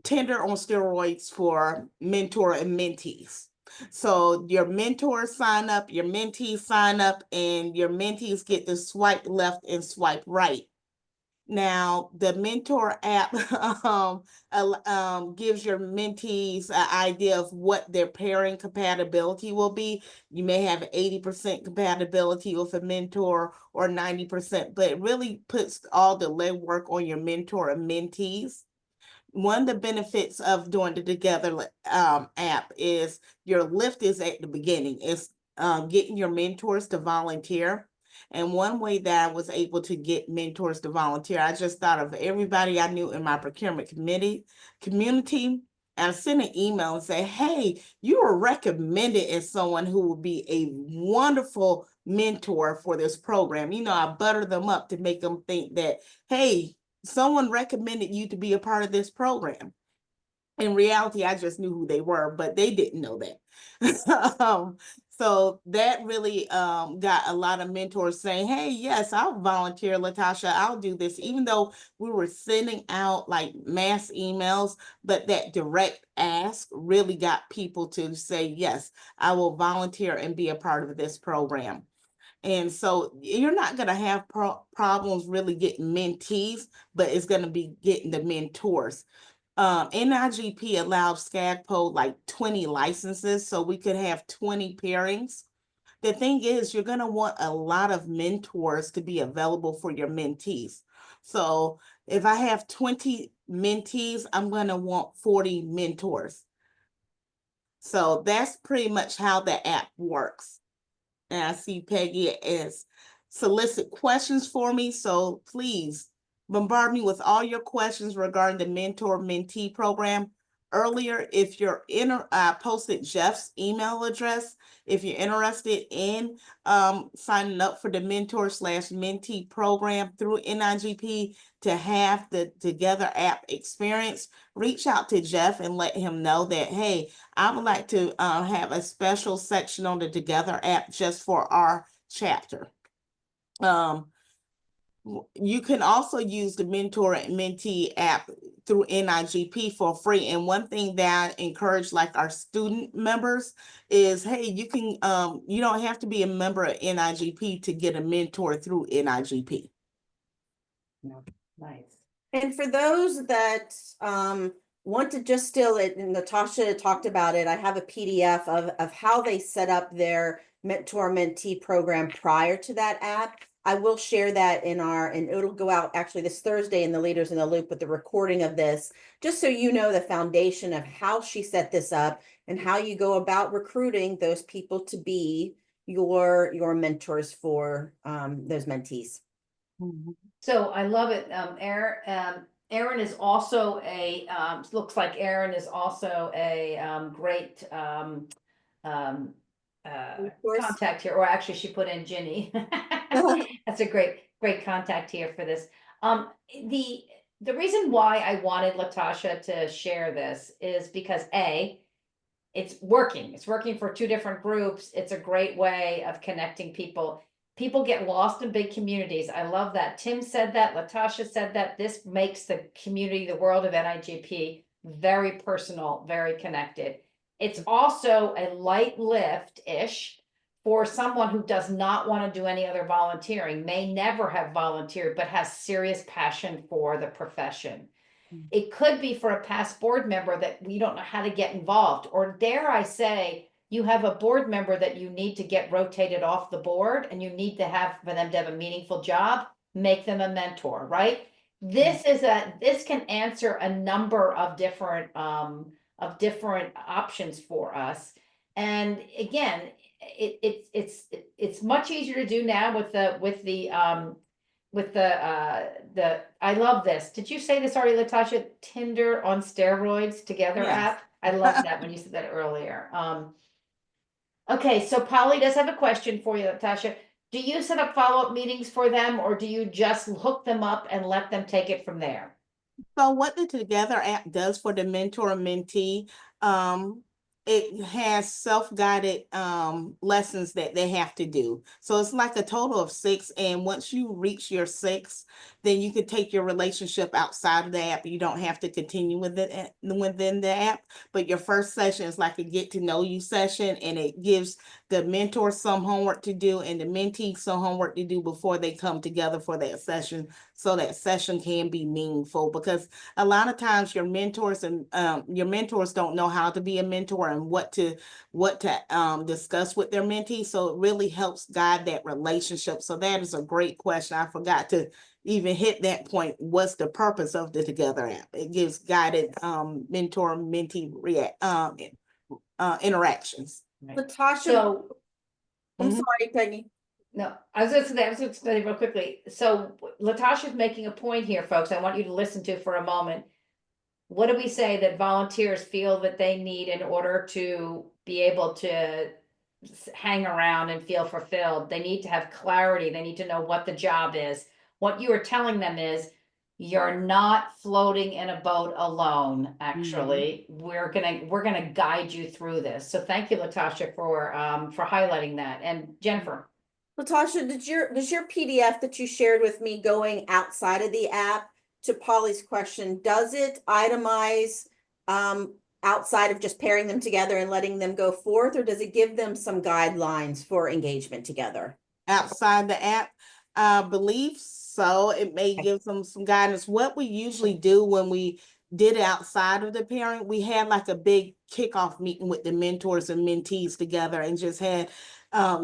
Tinder on steroids for mentor and mentees. So your mentors sign up, your mentees sign up, and your mentees get to swipe left and swipe right. Now, the mentor app gives your mentees an idea of what their pairing compatibility will be. You may have 80% compatibility with a mentor or 90%, but it really puts all the legwork on your mentor and mentees. One of the benefits of doing the Together app is your lift is at the beginning. It's getting your mentors to volunteer. And one way that I was able to get mentors to volunteer, I just thought of everybody I knew in my procurement community. I sent an email and say, hey, you were recommended as someone who would be a wonderful mentor for this program. You know, I butter them up to make them think that, hey, someone recommended you to be a part of this program. In reality, I just knew who they were, but they didn't know that. So that really got a lot of mentors saying, hey, yes, I'll volunteer, Latasha, I'll do this, even though we were sending out like mass emails, but that direct ask really got people to say, yes, I will volunteer and be a part of this program. And so you're not going to have problems really getting mentees, but it's going to be getting the mentors. NIGP allows SCAGPO like 20 licenses, so we could have 20 pairings. The thing is, you're going to want a lot of mentors to be available for your mentees. So if I have 20 mentees, I'm going to want 40 mentors. So that's pretty much how the app works. And I see Peggy as solicit questions for me. So please bombard me with all your questions regarding the mentor-mentee program. Earlier, if you're posted Jeff's email address, if you're interested in signing up for the mentor/mentee program through NIGP to have the Together app experience, reach out to Jeff and let him know that, hey, I would like to have a special section on the Together app just for our chapter. You can also use the mentor and mentee app through NIGP for free. And one thing that I encourage like our student members is, hey, you can, you don't have to be a member of NIGP to get a mentor through NIGP. Nice. And for those that want to just still it, and Natasha talked about it, I have a PDF of how they set up their mentor-mentee program prior to that app. I will share that and it'll go out actually this Thursday in the Leaders in the Loop with the recording of this, just so you know the foundation of how she set this up and how you go about recruiting those people to be your mentors for those mentees. So I love it. Erin is also looks like Erin is also a great contact here, or actually she put in Ginny. That's a great contact here for this. The reason why I wanted Latasha to share this is because it's working. It's working for two different groups. It's a great way of connecting people. People get lost in big communities. I love that. Tim said that, Latasha said that. This makes the community, the world of NIGP, very personal, very connected. It's also a light lift-ish for someone who does not want to do any other volunteering, may never have volunteered, but has serious passion for the profession. It could be for a past board member that we don't know how to get involved, or dare I say, you have a board member that you need to get rotated off the board and you need to have for them to have a meaningful job, make them a mentor, right? This can answer a number of different options for us. And again, it's much easier to do now with the I love this. Did you say this already, Latasha? Tinder on steroids Together Yes. app? I love that when you said that earlier. Okay, so Polly does have a question for you, Latasha. Do you set up follow-up meetings for them, or do you just hook them up and let them take it from there? So what the Together app does for the mentor and mentee, it has self-guided lessons that they have to do. So it's like a total of 6. And once you reach your 6, then you can take your relationship outside of the app. You don't have to continue with it within the app. But your first session is like a get to know you session, and it gives the mentor some homework to do and the mentee some homework to do before they come together for that session, so that session can be meaningful. Because a lot of times your mentors don't know how to be a mentor and what to discuss with their mentee. So it really helps guide that relationship. So that is a great question. I forgot to even hit that point. What's the purpose of the Together app? It gives guided mentor mentee interactions. Natasha, So, I'm Mhm. sorry, Peggy. no, I was going to say real quickly. So Latasha's making a point here, folks. I want you to listen to for a moment. What do we say that volunteers feel that they need in order to be able to hang around and feel fulfilled? They need to have clarity. They need to know what the job is. What you are telling them is, you're not floating in a boat alone, actually. We're gonna guide you through this. So thank you, Latasha, for highlighting that. And Jennifer. Latasha, does your PDF that you shared with me going outside of the app to Polly's question, does it itemize outside of just pairing them together and letting them go forth, or does it give them some guidelines for engagement together? Outside the app, I believe so. It may give them some guidance. What we usually do when we did it outside of the pairing, we had like a big kickoff meeting with the mentors and mentees together and just had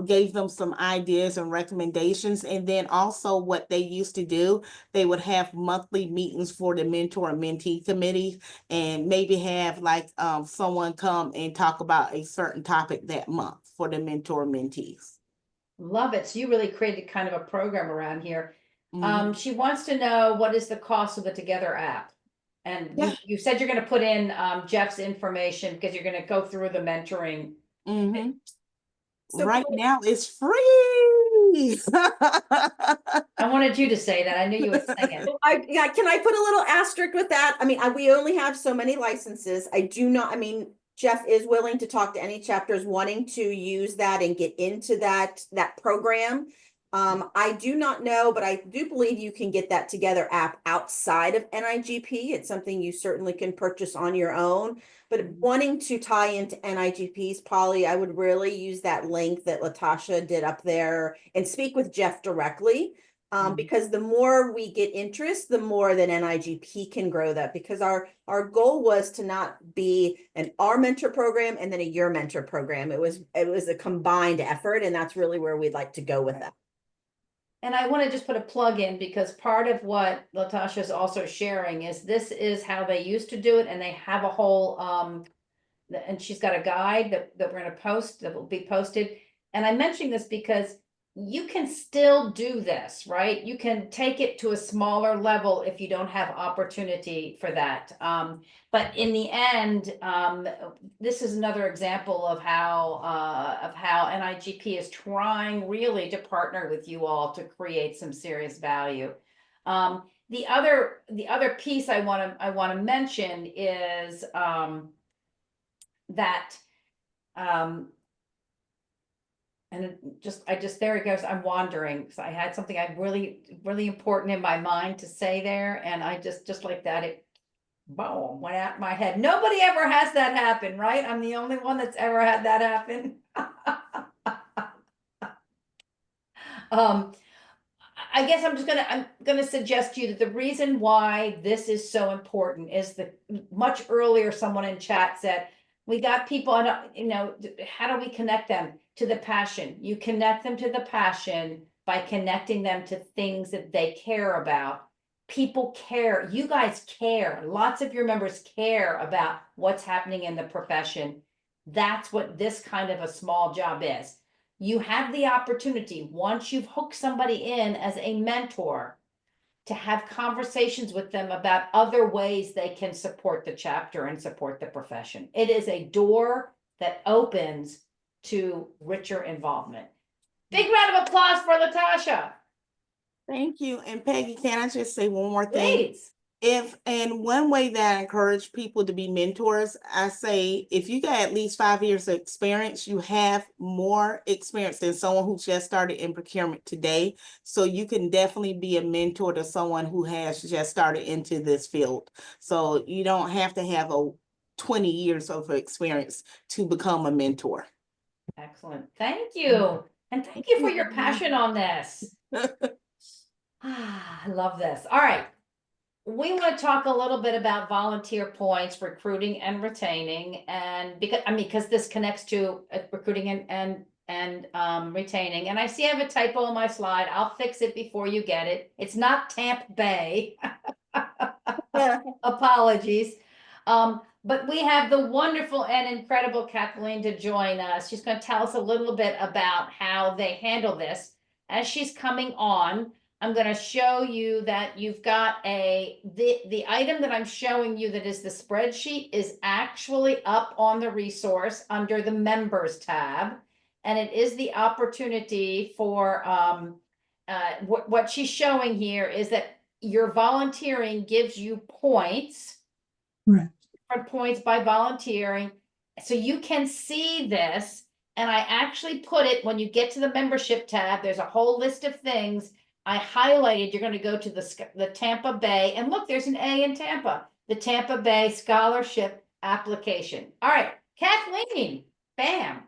gave them some ideas and recommendations. And then also what they used to do, they would have monthly meetings for the mentor and mentee committee, and maybe have like someone come and talk about a certain topic that month for the mentor mentees. Love it. So you really created kind of a program around here. Mhm. She wants to know, what is the cost of the Together app? And Yeah. you said you're gonna put in Jeff's information because you're gonna go through the mentoring. Mhm. So Right Polly- now it's free. I wanted you to say that. I knew you would say it. Yeah, can I put a little asterisk with that? I mean, we only have so many licenses. I do not, I mean, Jeff is willing to talk to any chapters wanting to use that and get into that program. I do not know, but I do believe you can get that Together app outside of NIGP. It's something you certainly can purchase on your own. But wanting to tie into NIGP's, Polly, I would really use that link that Latasha did up there and speak with Jeff directly. Because the more we get interest, the more that NIGP can grow that, because our goal was to not be an our mentor program and then a your mentor program. It was a combined effort, and that's really where we'd like to go with that. And I want to just put a plug in, because part of what Latasha is also sharing is this is how they used to do it, and they have a whole and she's got a guide that we're going to post, that will be posted. And I'm mentioning this because you can still do this, right? You can take it to a smaller level if you don't have opportunity for that. But in the end, this is another example of how NIGP is trying really to partner with you all to create some serious value. The other piece I want to mention is that and there it goes. I'm wandering because I had something I really important in my mind to say there, and I just like that, it boom went out my head. Nobody ever has that happen, right? I'm the only one that's ever had that happen. I guess I'm gonna suggest to you that the reason why this is so important is that much earlier someone in chat said, we got people on, how do we connect them to the passion? You connect them to the passion by connecting them to things that they care about. People care, you guys care, lots of your members care about what's happening in the profession. That's what this kind of a small job is. You have the opportunity, once you've hooked somebody in as a mentor, to have conversations with them about other ways they can support the chapter and support the profession. It is a door that opens to richer involvement. Big round of applause for Latasha. Thank you. And Peggy, can I just say one more thing? Please. And one way that I encourage people to be mentors, I say, if you got at least 5 years of experience, you have more experience than someone who just started in procurement today. So you can definitely be a mentor to someone who has just started into this field. So you don't have to have 20 years of experience to become a mentor. Excellent. Thank you. And thank you for your passion on this. I love this. All right. We want to talk a little bit about volunteer points, recruiting and retaining, and because this connects to recruiting and retaining. And I see I have a typo on my slide. I'll fix it before you get it. It's not Tampa Bay. Apologies. But we have the wonderful and incredible Kathleen to join us. She's going to tell us a little bit about how they handle this. As she's coming on, I'm going to show you that you've got the item that I'm showing you that is the spreadsheet is actually up on the resource under the members tab. And it is the opportunity for what she's showing here is that your volunteering gives you points. Correct. Different points by volunteering. So you can see this. And I actually put it, when you get to the membership tab, there's a whole list of things I highlighted. You're going to go to the Tampa Bay, and look, there's an A in Tampa, the Tampa Bay scholarship application. All right, Kathleen, bam.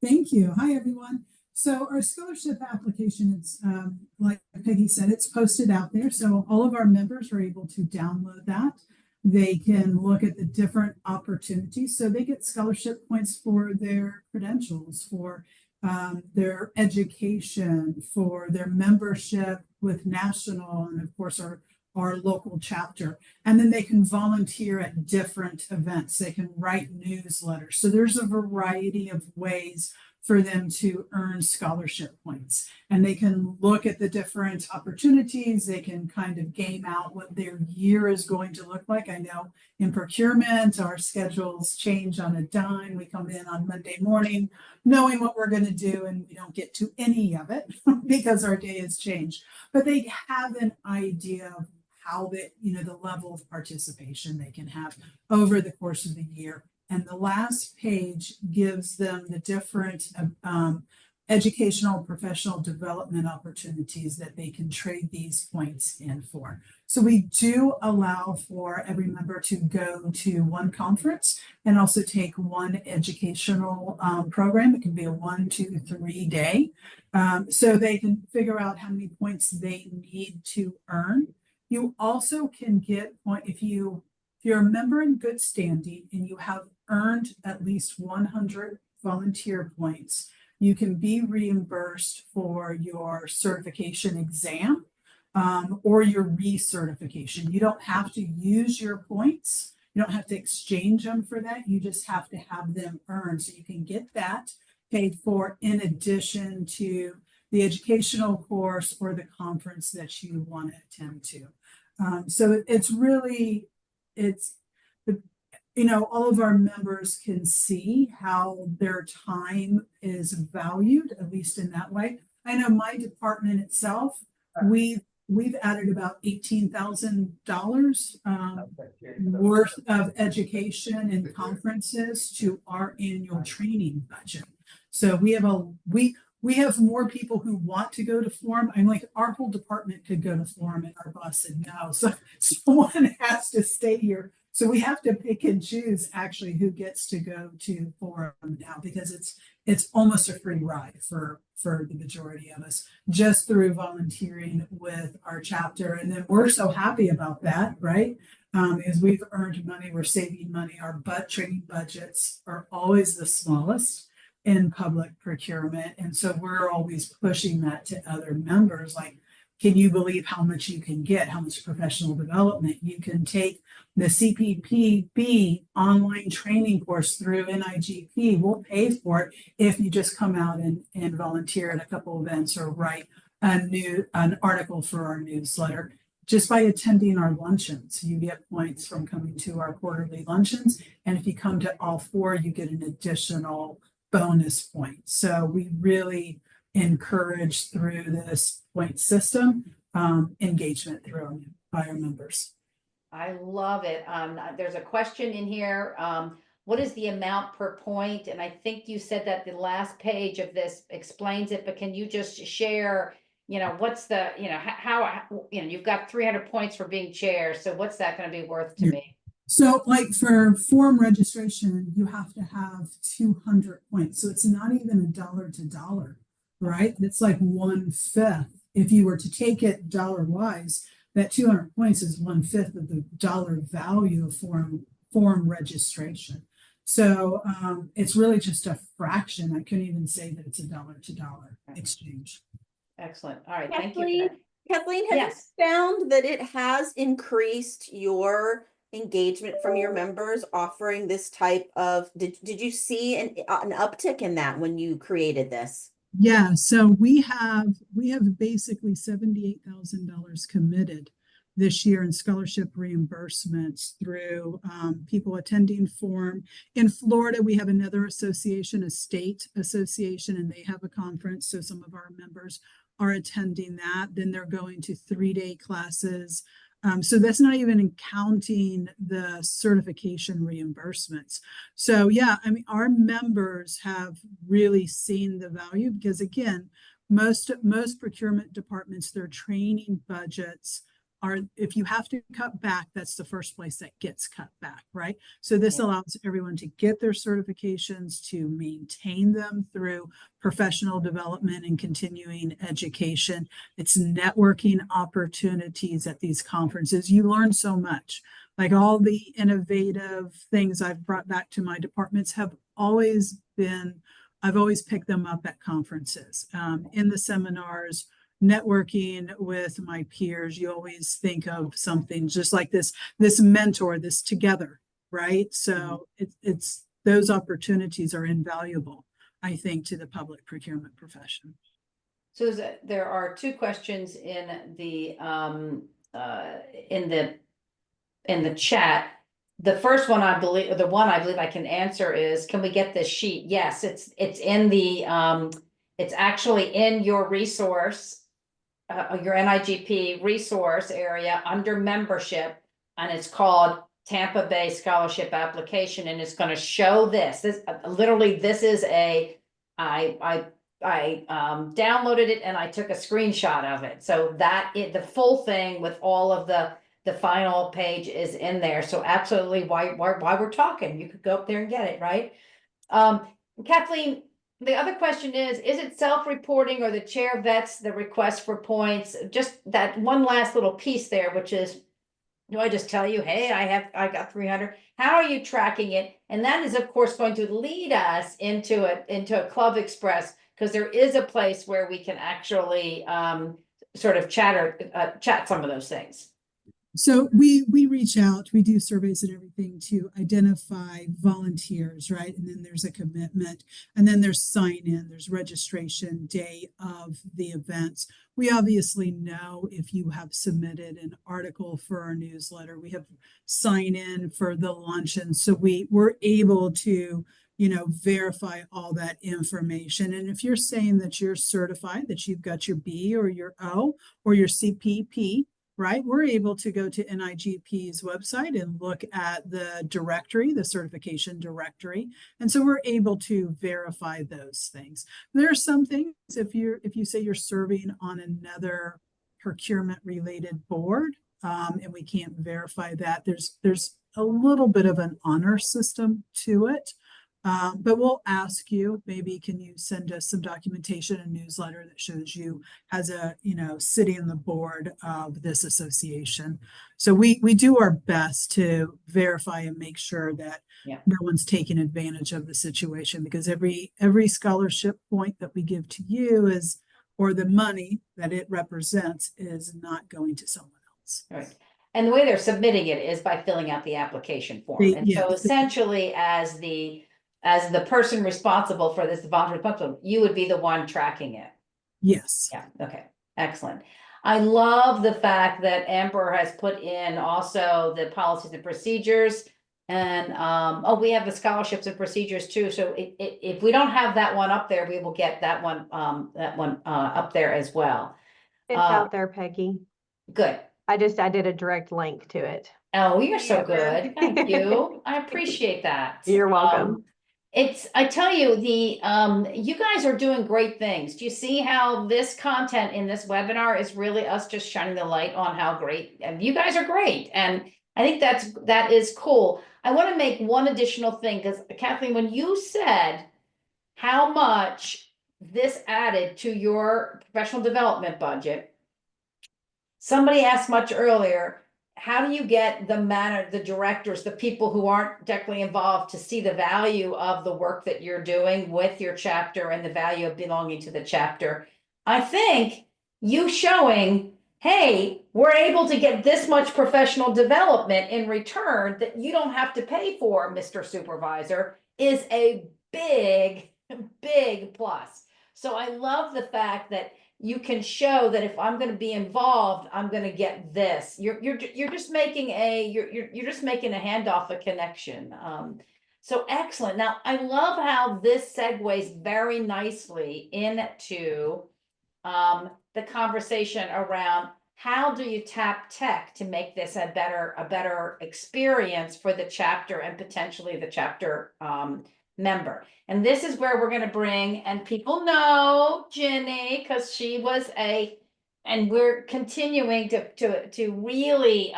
Thank you. Hi, everyone. So our scholarship application, it's like Peggy said, it's posted out there. So all of our members are able to download that. They can look at the different opportunities. So they get scholarship points for their credentials, for their education, for their membership with national, and of course our local chapter. And then they can volunteer at different events. They can write newsletters. So there's a variety of ways for them to earn scholarship points. And they can look at the different opportunities. They can kind of game out what their year is going to look like. I know in procurement, our schedules change on a dime. We come in on Monday morning knowing what we're going to do, and we don't get to any of it because our day has changed. But they have an idea of how the level of participation they can have over the course of the year. And the last page gives them the different educational professional development opportunities that they can trade these points in for. So we do allow for every member to go to one conference and also take one educational program. It can be a 1, 2, 3 day. So they can figure out how many points they need to earn. You also can get point if you're a member in good standing and you have earned at least 100 volunteer points, you can be reimbursed for your certification exam or your recertification. You don't have to use your points. You don't have to exchange them for that. You just have to have them earned. So you can get that paid for in addition to the educational course or the conference that you want to attend to. So it's really, all of our members can see how their time is valued, at least in that way. I know my department itself, we've added about $18,000 worth of education and conferences to our annual training budget. So we have more people who want to go to Forum. I'm like, our whole department could go to Forum, and our boss said no. So someone has to stay here. So we have to pick and choose actually who gets to go to Forum now, because it's almost a free ride for the majority of us, just through volunteering with our chapter. And then we're so happy about that, right? Because we've earned money, we're saving money. Our training budgets are always the smallest in public procurement. And so we're always pushing that to other members. Like, can you believe how much you can get, how much professional development you can take? The CPPB online training course through NIGP will pay for it if you just come out and volunteer at a couple events or write an article for our newsletter. Just by attending our luncheons, you get points from coming to our quarterly luncheons. And if you come to all 4, you get an additional bonus point. So we really encourage through this point system engagement by our members. I love it. There's a question in here. What is the amount per point? And I think you said that the last page of this explains it, but can you just share, what's the, how, you've got 300 points for being chair. So what's that going to be worth to me? So like for Forum registration, you have to have 200 points. So it's not even $1 to $1, right? It's like 1/5. If you were to take it dollar wise, that 200 points is 1/5 of the dollar value of Forum registration. So it's really just a fraction. I couldn't even say that it's $1 to $1 exchange. Excellent. All right. Thank you. Kathleen, have you found that it has increased your engagement from your members offering this type of, did you see an uptick in that when you created this? Yeah, so we have basically $78,000 committed this year in scholarship reimbursements through people attending Forum. In Florida, we have another association, a state association, and they have a conference. So some of our members are attending that. Then they're going to 3-day classes. So that's not even counting the certification reimbursements. So yeah, I mean, our members have really seen the value because again, most procurement departments, their training budgets are, if you have to cut back, that's the first place that gets cut back, right? So this allows everyone to get their certifications, to maintain them through professional development and continuing education. It's networking opportunities at these conferences. You learn so much. Like all the innovative things I've brought back to my departments have always been, I've always picked them up at conferences, in the seminars, networking with my peers. You always think of something just like this mentor, this together, right? So it's those opportunities are invaluable, I think, to the public procurement profession. So there are two questions in the chat. The first one, I believe, or the one I believe I can answer is, can we get this sheet? Yes, it's in the it's actually in your resource, your NIGP resource area under membership, and it's called Tampa Bay Scholarship Application, and it's going to show this. This literally, this is a I downloaded it and I took a screenshot of it. So that the full thing with all of the final page is in there. So absolutely, why we're talking, you could go up there and get it, right? Kathleen, the other question is it self-reporting or the chair vets the request for points? Just that one last little piece there, which is, do I just tell you, hey, I got 300? How are you tracking it? And that is, of course, going to lead us into a Club Express, because there is a place where we can actually sort of chat some of those things. So we reach out, we do surveys and everything to identify volunteers, right? And then there's a commitment, and then there's sign in, there's registration day of the events. We obviously know if you have submitted an article for our newsletter, we have sign in for the luncheon. So we're able to, verify all that information. And if you're saying that you're certified, that you've got your B or your O or your CPP, right, we're able to go to NIGP's website and look at the directory, the certification directory. And so we're able to verify those things. There are some things, if you say you're serving on another procurement related board, and we can't verify that, there's a little bit of an honor system to it. But we'll ask you, maybe can you send us some documentation and newsletter that shows you as a, sitting on the board of this association. So we do our best to verify and make sure that no one's taking advantage of the situation, because every scholarship point that we give to you is, or the money that it represents, is not going to someone else. Right. And the way they're submitting it is by filling out the application form. So essentially, as the person responsible for this, the volunteer responsible, you would be the one tracking it. Yes. Yeah. Okay. Excellent. I love the fact that Amber has put in also the policies and procedures, and we have the scholarships and procedures too. So if we don't have that one up there, we will get that one up there as well. It's out there, Peggy. Good. I did a direct link to it. Oh, you're so good. Thank you. I appreciate that. You're welcome. I tell you, you guys are doing great things. Do you see how this content in this webinar is really us just shining the light on how great, and you guys are great. And I think that is cool. I want to make one additional thing, because Kathleen, when you said how much this added to your professional development budget, somebody asked much earlier, how do you get the directors, the people who aren't directly involved, to see the value of the work that you're doing with your chapter and the value of belonging to the chapter? I think you showing, hey, we're able to get this much professional development in return that you don't have to pay for, Mr. Supervisor, is a big, big plus. So I love the fact that you can show that if I'm going to be involved, I'm going to get this. You're just making you're just making a handoff, a connection. So excellent. Now I love how this segues very nicely into the conversation around how do you tap tech to make this a better experience for the chapter and potentially the chapter member. And this is where we're going to bring, and people know Ginny because she was and we're continuing to really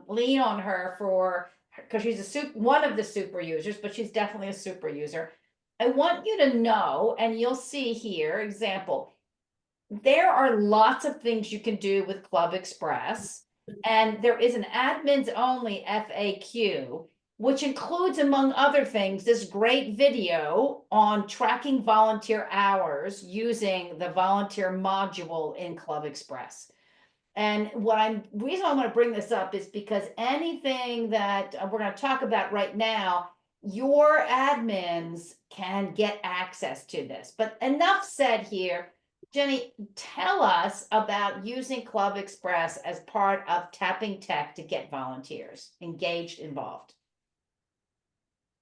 lean on her for, because she's one of the super users, but she's definitely a super user. I want you to know, and you'll see here, example, there are lots of things you can do with Club Express, and there is an admins only FAQ, which includes, among other things, this great video on tracking volunteer hours using the volunteer module in Club Express. And reason I want to bring this up is because anything that we're going to talk about right now, your admins can get access to this. But enough said here. Jenny, tell us about using Club Express as part of tapping tech to get volunteers engaged, involved.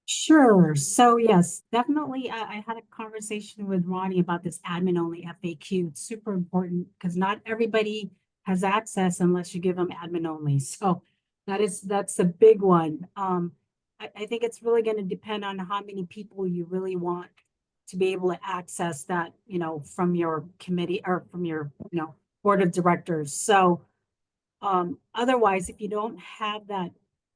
Sure. So yes, definitely. I had a conversation with Ronnie about this admin only FAQ. It's super important because not everybody has access unless you give them admin only. So that's a big one. I think it's really going to depend on how many people you really want to be able to access that, from your committee or from your, board of directors. So otherwise, if you don't have that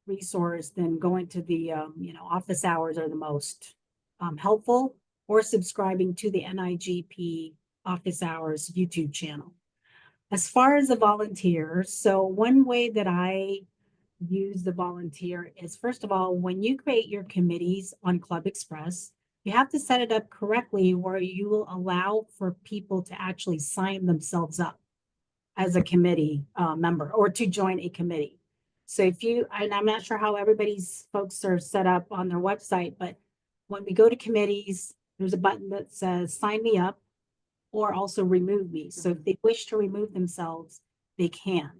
resource, then going to the, office hours are the most helpful, or subscribing to the NIGP office hours YouTube channel. As far as the volunteers, so one way that I use the volunteer is, first of all, when you create your committees on Club Express, you have to set it up correctly where you will allow for people to actually sign themselves up as a committee member or to join a committee. So and I'm not sure how everybody's folks are set up on their website, but when we go to committees, there's a button that says sign me up or also remove me. So if they wish to remove themselves, they can.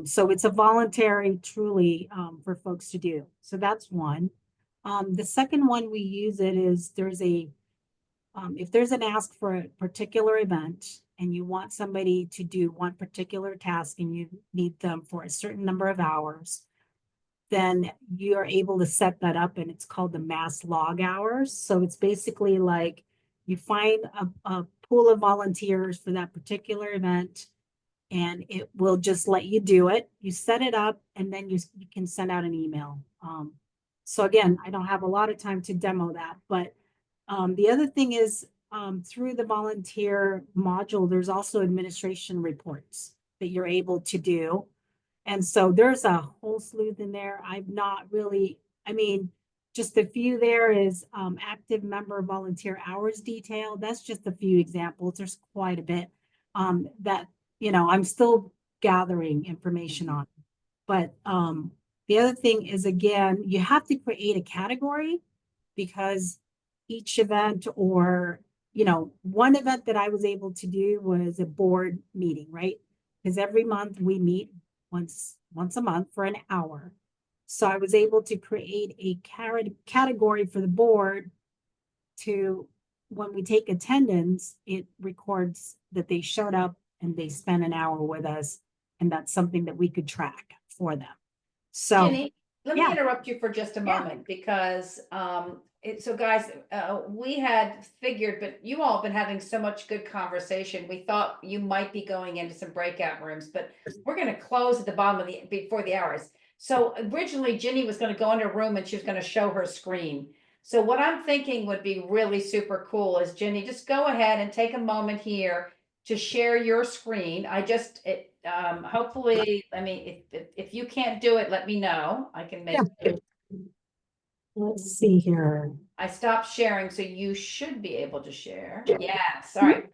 So it's a voluntary truly for folks to do. So that's one. The second one we use it is if there's an ask for a particular event and you want somebody to do one particular task and you need them for a certain number of hours, then you are able to set that up, and it's called the mass log hours. So it's basically like you find a pool of volunteers for that particular event, and it will just let you do it. You set it up, and then you can send out an email. So again, I don't have a lot of time to demo that, but the other thing is through the volunteer module, there's also administration reports that you're able to do. And so there's a whole slew in there. I've not really, just a few there is active member volunteer hours detail. That's just a few examples. There's quite a bit that, I'm still gathering information on. But the other thing is, again, you have to create a category because each event or, one event that I was able to do was a board meeting, right? Because every month we meet once a month for an hour. So I was able to create a category for the board to, when we take attendance, it records that they showed up and they spent an hour with us. And that's something that we could track for them. So Ginny, let me interrupt you for just a moment because so guys, we had figured, but you all have been having so much good conversation. We thought you might be going into some breakout rooms, but we're going to close at the bottom of before the hours. So originally Ginny was going to go into a room and she was going to show her screen. So what I'm thinking would be really super cool is, Ginny, just go ahead and take a moment here to share your screen. Hopefully, if you can't do it, let me know. I can make it. Let's see here. I stopped sharing, so you should be able to share. Yes, all right.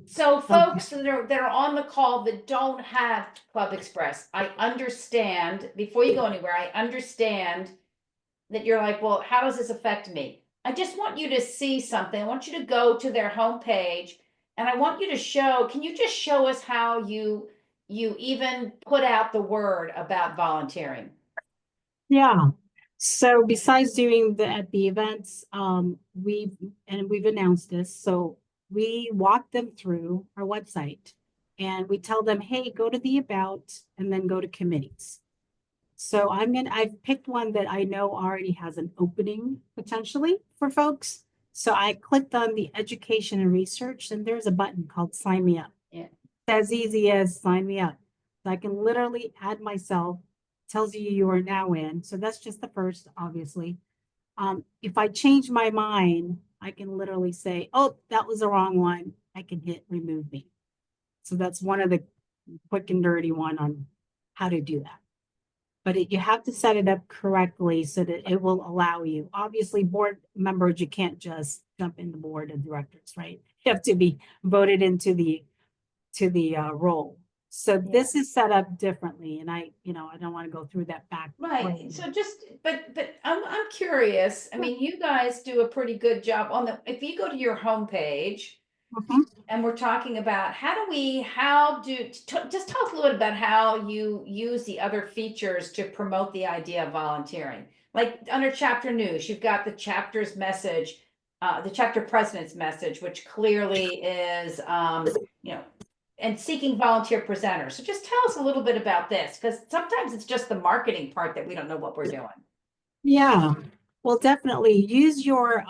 So folks that are on the call that don't have Club Express, I understand, before you go anywhere, I understand that you're like, well, how does this affect me? I just want you to see something. I want you to go to their homepage, and I want you to show, can you just show us how you even put out the word about volunteering? Yeah. So besides doing at the events, we've announced this. So we walk them through our website. And we tell them, hey, go to the about and then go to committees. So I've picked one that I know already has an opening potentially for folks. So I clicked on the education and research, and there's a button called sign me up. Yeah. It's as easy as sign me up. So I can literally add myself, tells you are now in. So that's just the first, obviously. If I change my mind, I can literally say, oh, that was the wrong one. I can hit remove me. So that's one of the quick and dirty one on how to do that. But you have to set it up correctly so that it will allow you. Obviously, board members, you can't just jump in the board of directors, right? You have to be voted into the role. So this is set up differently, and I don't want to go through that back. Right, so but I'm curious, I mean, you guys do a pretty good job on if you go to your homepage. And we're talking about just tell us a little bit about how you use the other features to promote the idea of volunteering. Like under chapter news, you've got the chapter's message, the chapter president's message, which clearly is, and seeking volunteer presenters. So just tell us a little bit about this, because sometimes it's just the marketing part that we don't know what we're doing. Yeah, well, definitely use your,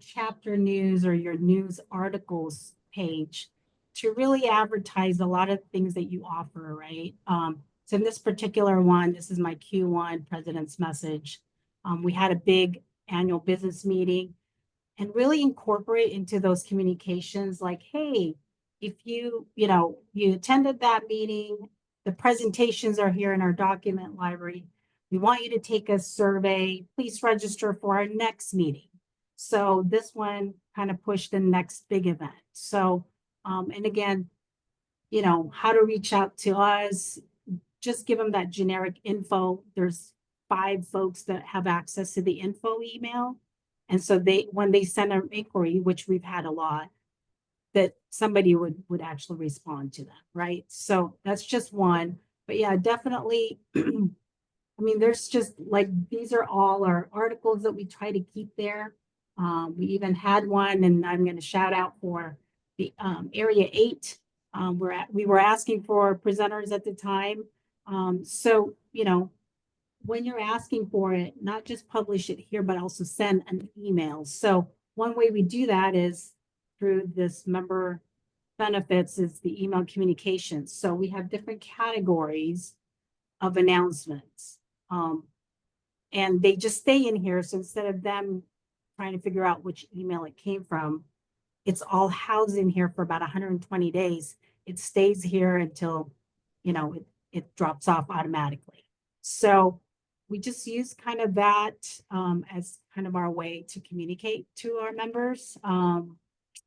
chapter news or your news articles page to really advertise a lot of things that you offer, right? So in this particular one, this is my Q1 president's message. We had a big annual business meeting and really incorporate into those communications like, hey, if you attended that meeting, the presentations are here in our document library. We want you to take a survey. Please register for our next meeting. So this one kind of pushed the next big event. So, and again, how to reach out to us, just give them that generic info. There's 5 folks that have access to the info email. And so when they send an inquiry, which we've had a lot, that somebody would actually respond to that, right? So that's just one. But yeah, definitely, I mean, there's just like, these are all our articles that we try to keep there. We even had one, and I'm going to shout out for the Area 8. We were asking for presenters at the time. So, when you're asking for it, not just publish it here, but also send an email. So one way we do that is through this member benefits is the email communications. So we have different categories of announcements. And they just stay in here. So instead of them trying to figure out which email it came from, it's all housed in here for about 120 days. It stays here until, it drops off automatically. So we just use kind of that as kind of our way to communicate to our members.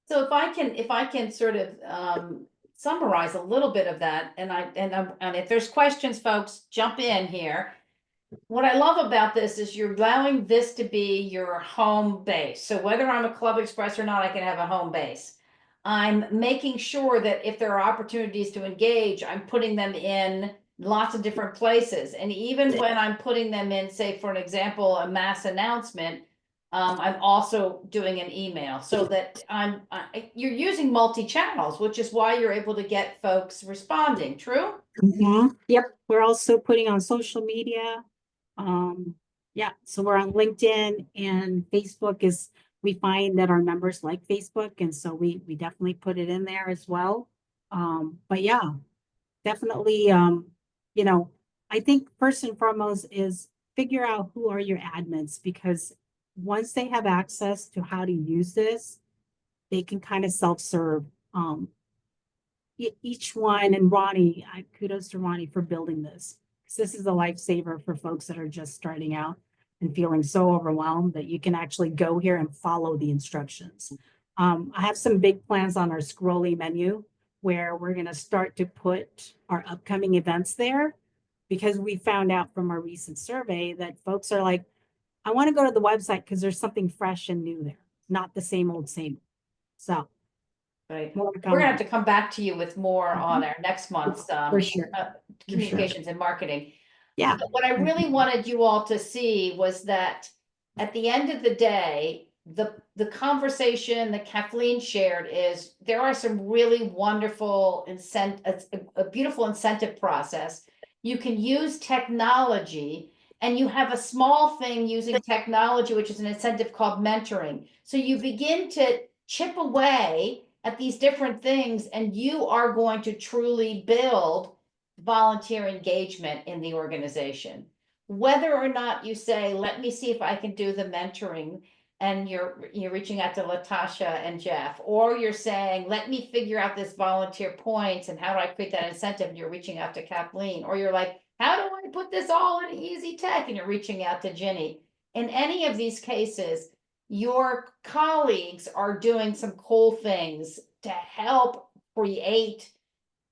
So if I can sort of summarize a little bit of that, and if there's questions, folks, jump in here. What I love about this is you're allowing this to be your home base. So whether I'm a Club Express or not, I can have a home base. I'm making sure that if there are opportunities to engage, I'm putting them in lots of different places. And even when I'm putting them in, say, for an example, a mass announcement, I'm also doing an email so that you're using multi-channels, which is why you're able to get folks responding. True? Yep. We're also putting on social media. Yeah, so we're on LinkedIn, and Facebook we find that our members like Facebook, and so we definitely put it in there as well. But yeah, definitely, I think first and foremost is figure out who are your admins, because once they have access to how to use this, they can kind of self-serve. Each one, and Ronnie, kudos to Ronnie for building this. This is a lifesaver for folks that are just starting out and feeling so overwhelmed that you can actually go here and follow the instructions. I have some big plans on our scrolly menu where we're going to start to put our upcoming events there, because we found out from our recent survey that folks are like, I want to go to the website because there's something fresh and new there, not the same old same. So right. We're gonna have to come back to you with more on our next month's for sure. Communications and marketing. Yeah. But what I really wanted you all to see was that at the end of the day, the conversation that Kathleen shared is there are some really wonderful a beautiful incentive process. You can use technology, and you have a small thing using technology, which is an incentive called mentoring. So you begin to chip away at these different things, and you are going to truly build volunteer engagement in the organization. Whether or not you say, let me see if I can do the mentoring, and you're reaching out to Latasha and Jeff, or you're saying, let me figure out this volunteer points and how do I create that incentive, and you're reaching out to Kathleen, or you're like, how do I put this all in easy tech, and you're reaching out to Ginny. In any of these cases, your colleagues are doing some cool things to help create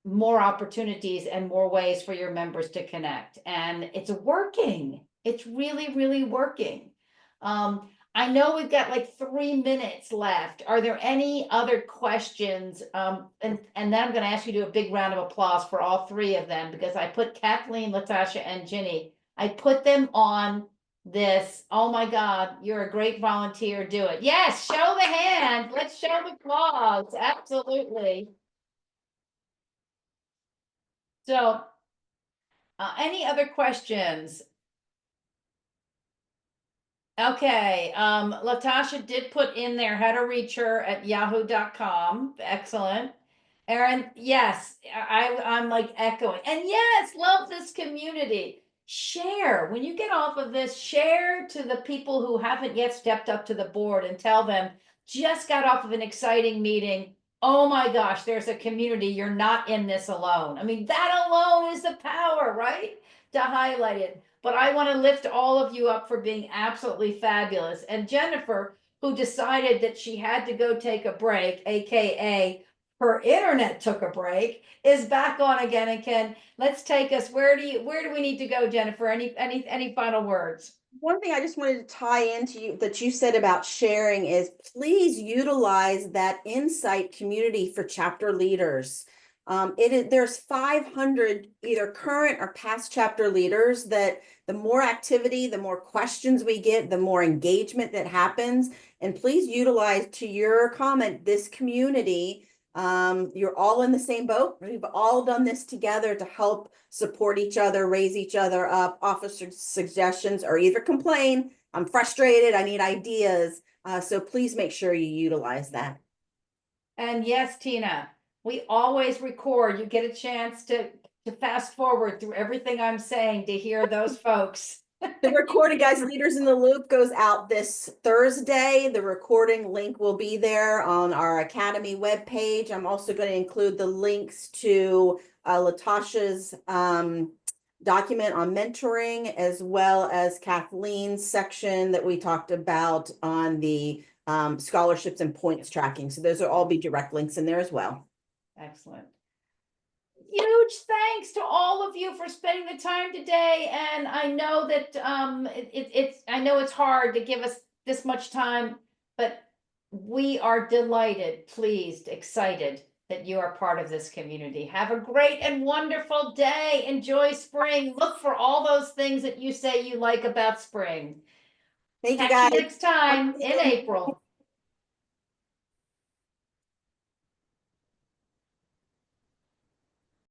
more opportunities and more ways for your members to connect. And it's working. It's really, really working. I know we've got like 3 minutes left. Are there any other questions? And then I'm going to ask you to do a big round of applause for all 3 of them, because I put Kathleen, Latasha, and Ginny. I put them on this. Oh my God, you're a great volunteer. Do it. Yes, show the hand. Let's show the applause. Absolutely. So, any other questions? Okay, Latasha did put in there how to reach her at yahoo.com. Excellent. Erin, yes, I'm like echoing. And yes, love this community. Share. When you get off of this, share to the people who haven't yet stepped up to the board and tell them, just got off of an exciting meeting. Oh my gosh, there's a community. You're not in this alone. I mean, that alone is the power, right? To highlight it. But I want to lift all of you up for being absolutely fabulous. And Jennifer, who decided that she had to go take a break, AKA her internet took a break, is back on again. And Ken, let's take us. Where do we need to go, Jennifer? Any final words? One thing I just wanted to tie into you that you said about sharing is please utilize that Insight community for chapter leaders. There's 500 either current or past chapter leaders that the more activity, the more questions we get, the more engagement that happens. And please utilize, to your comment, this community. You're all in the same boat. We've all done this together to help support each other, raise each other up, offer suggestions, or either complain, I'm frustrated, I need ideas. So please make sure you utilize that. And yes, Tina, we always record. You get a chance to fast forward through everything I'm saying to hear those folks. The recording, guys, Leaders in the Loop goes out this Thursday. The recording link will be there on our Academy webpage. I'm also going to include the links to Latasha's document on mentoring, as well as Kathleen's section that we talked about on the scholarships and points tracking. So those will all be direct links in there as well. Excellent. Huge thanks to all of you for spending the time today. And I know that I know it's hard to give us this much time, but we are delighted, pleased, excited that you are part of this community. Have a great and wonderful day. Enjoy spring. Look for all those things that you say you like about spring. Thank you, Catch guys. you next time in April.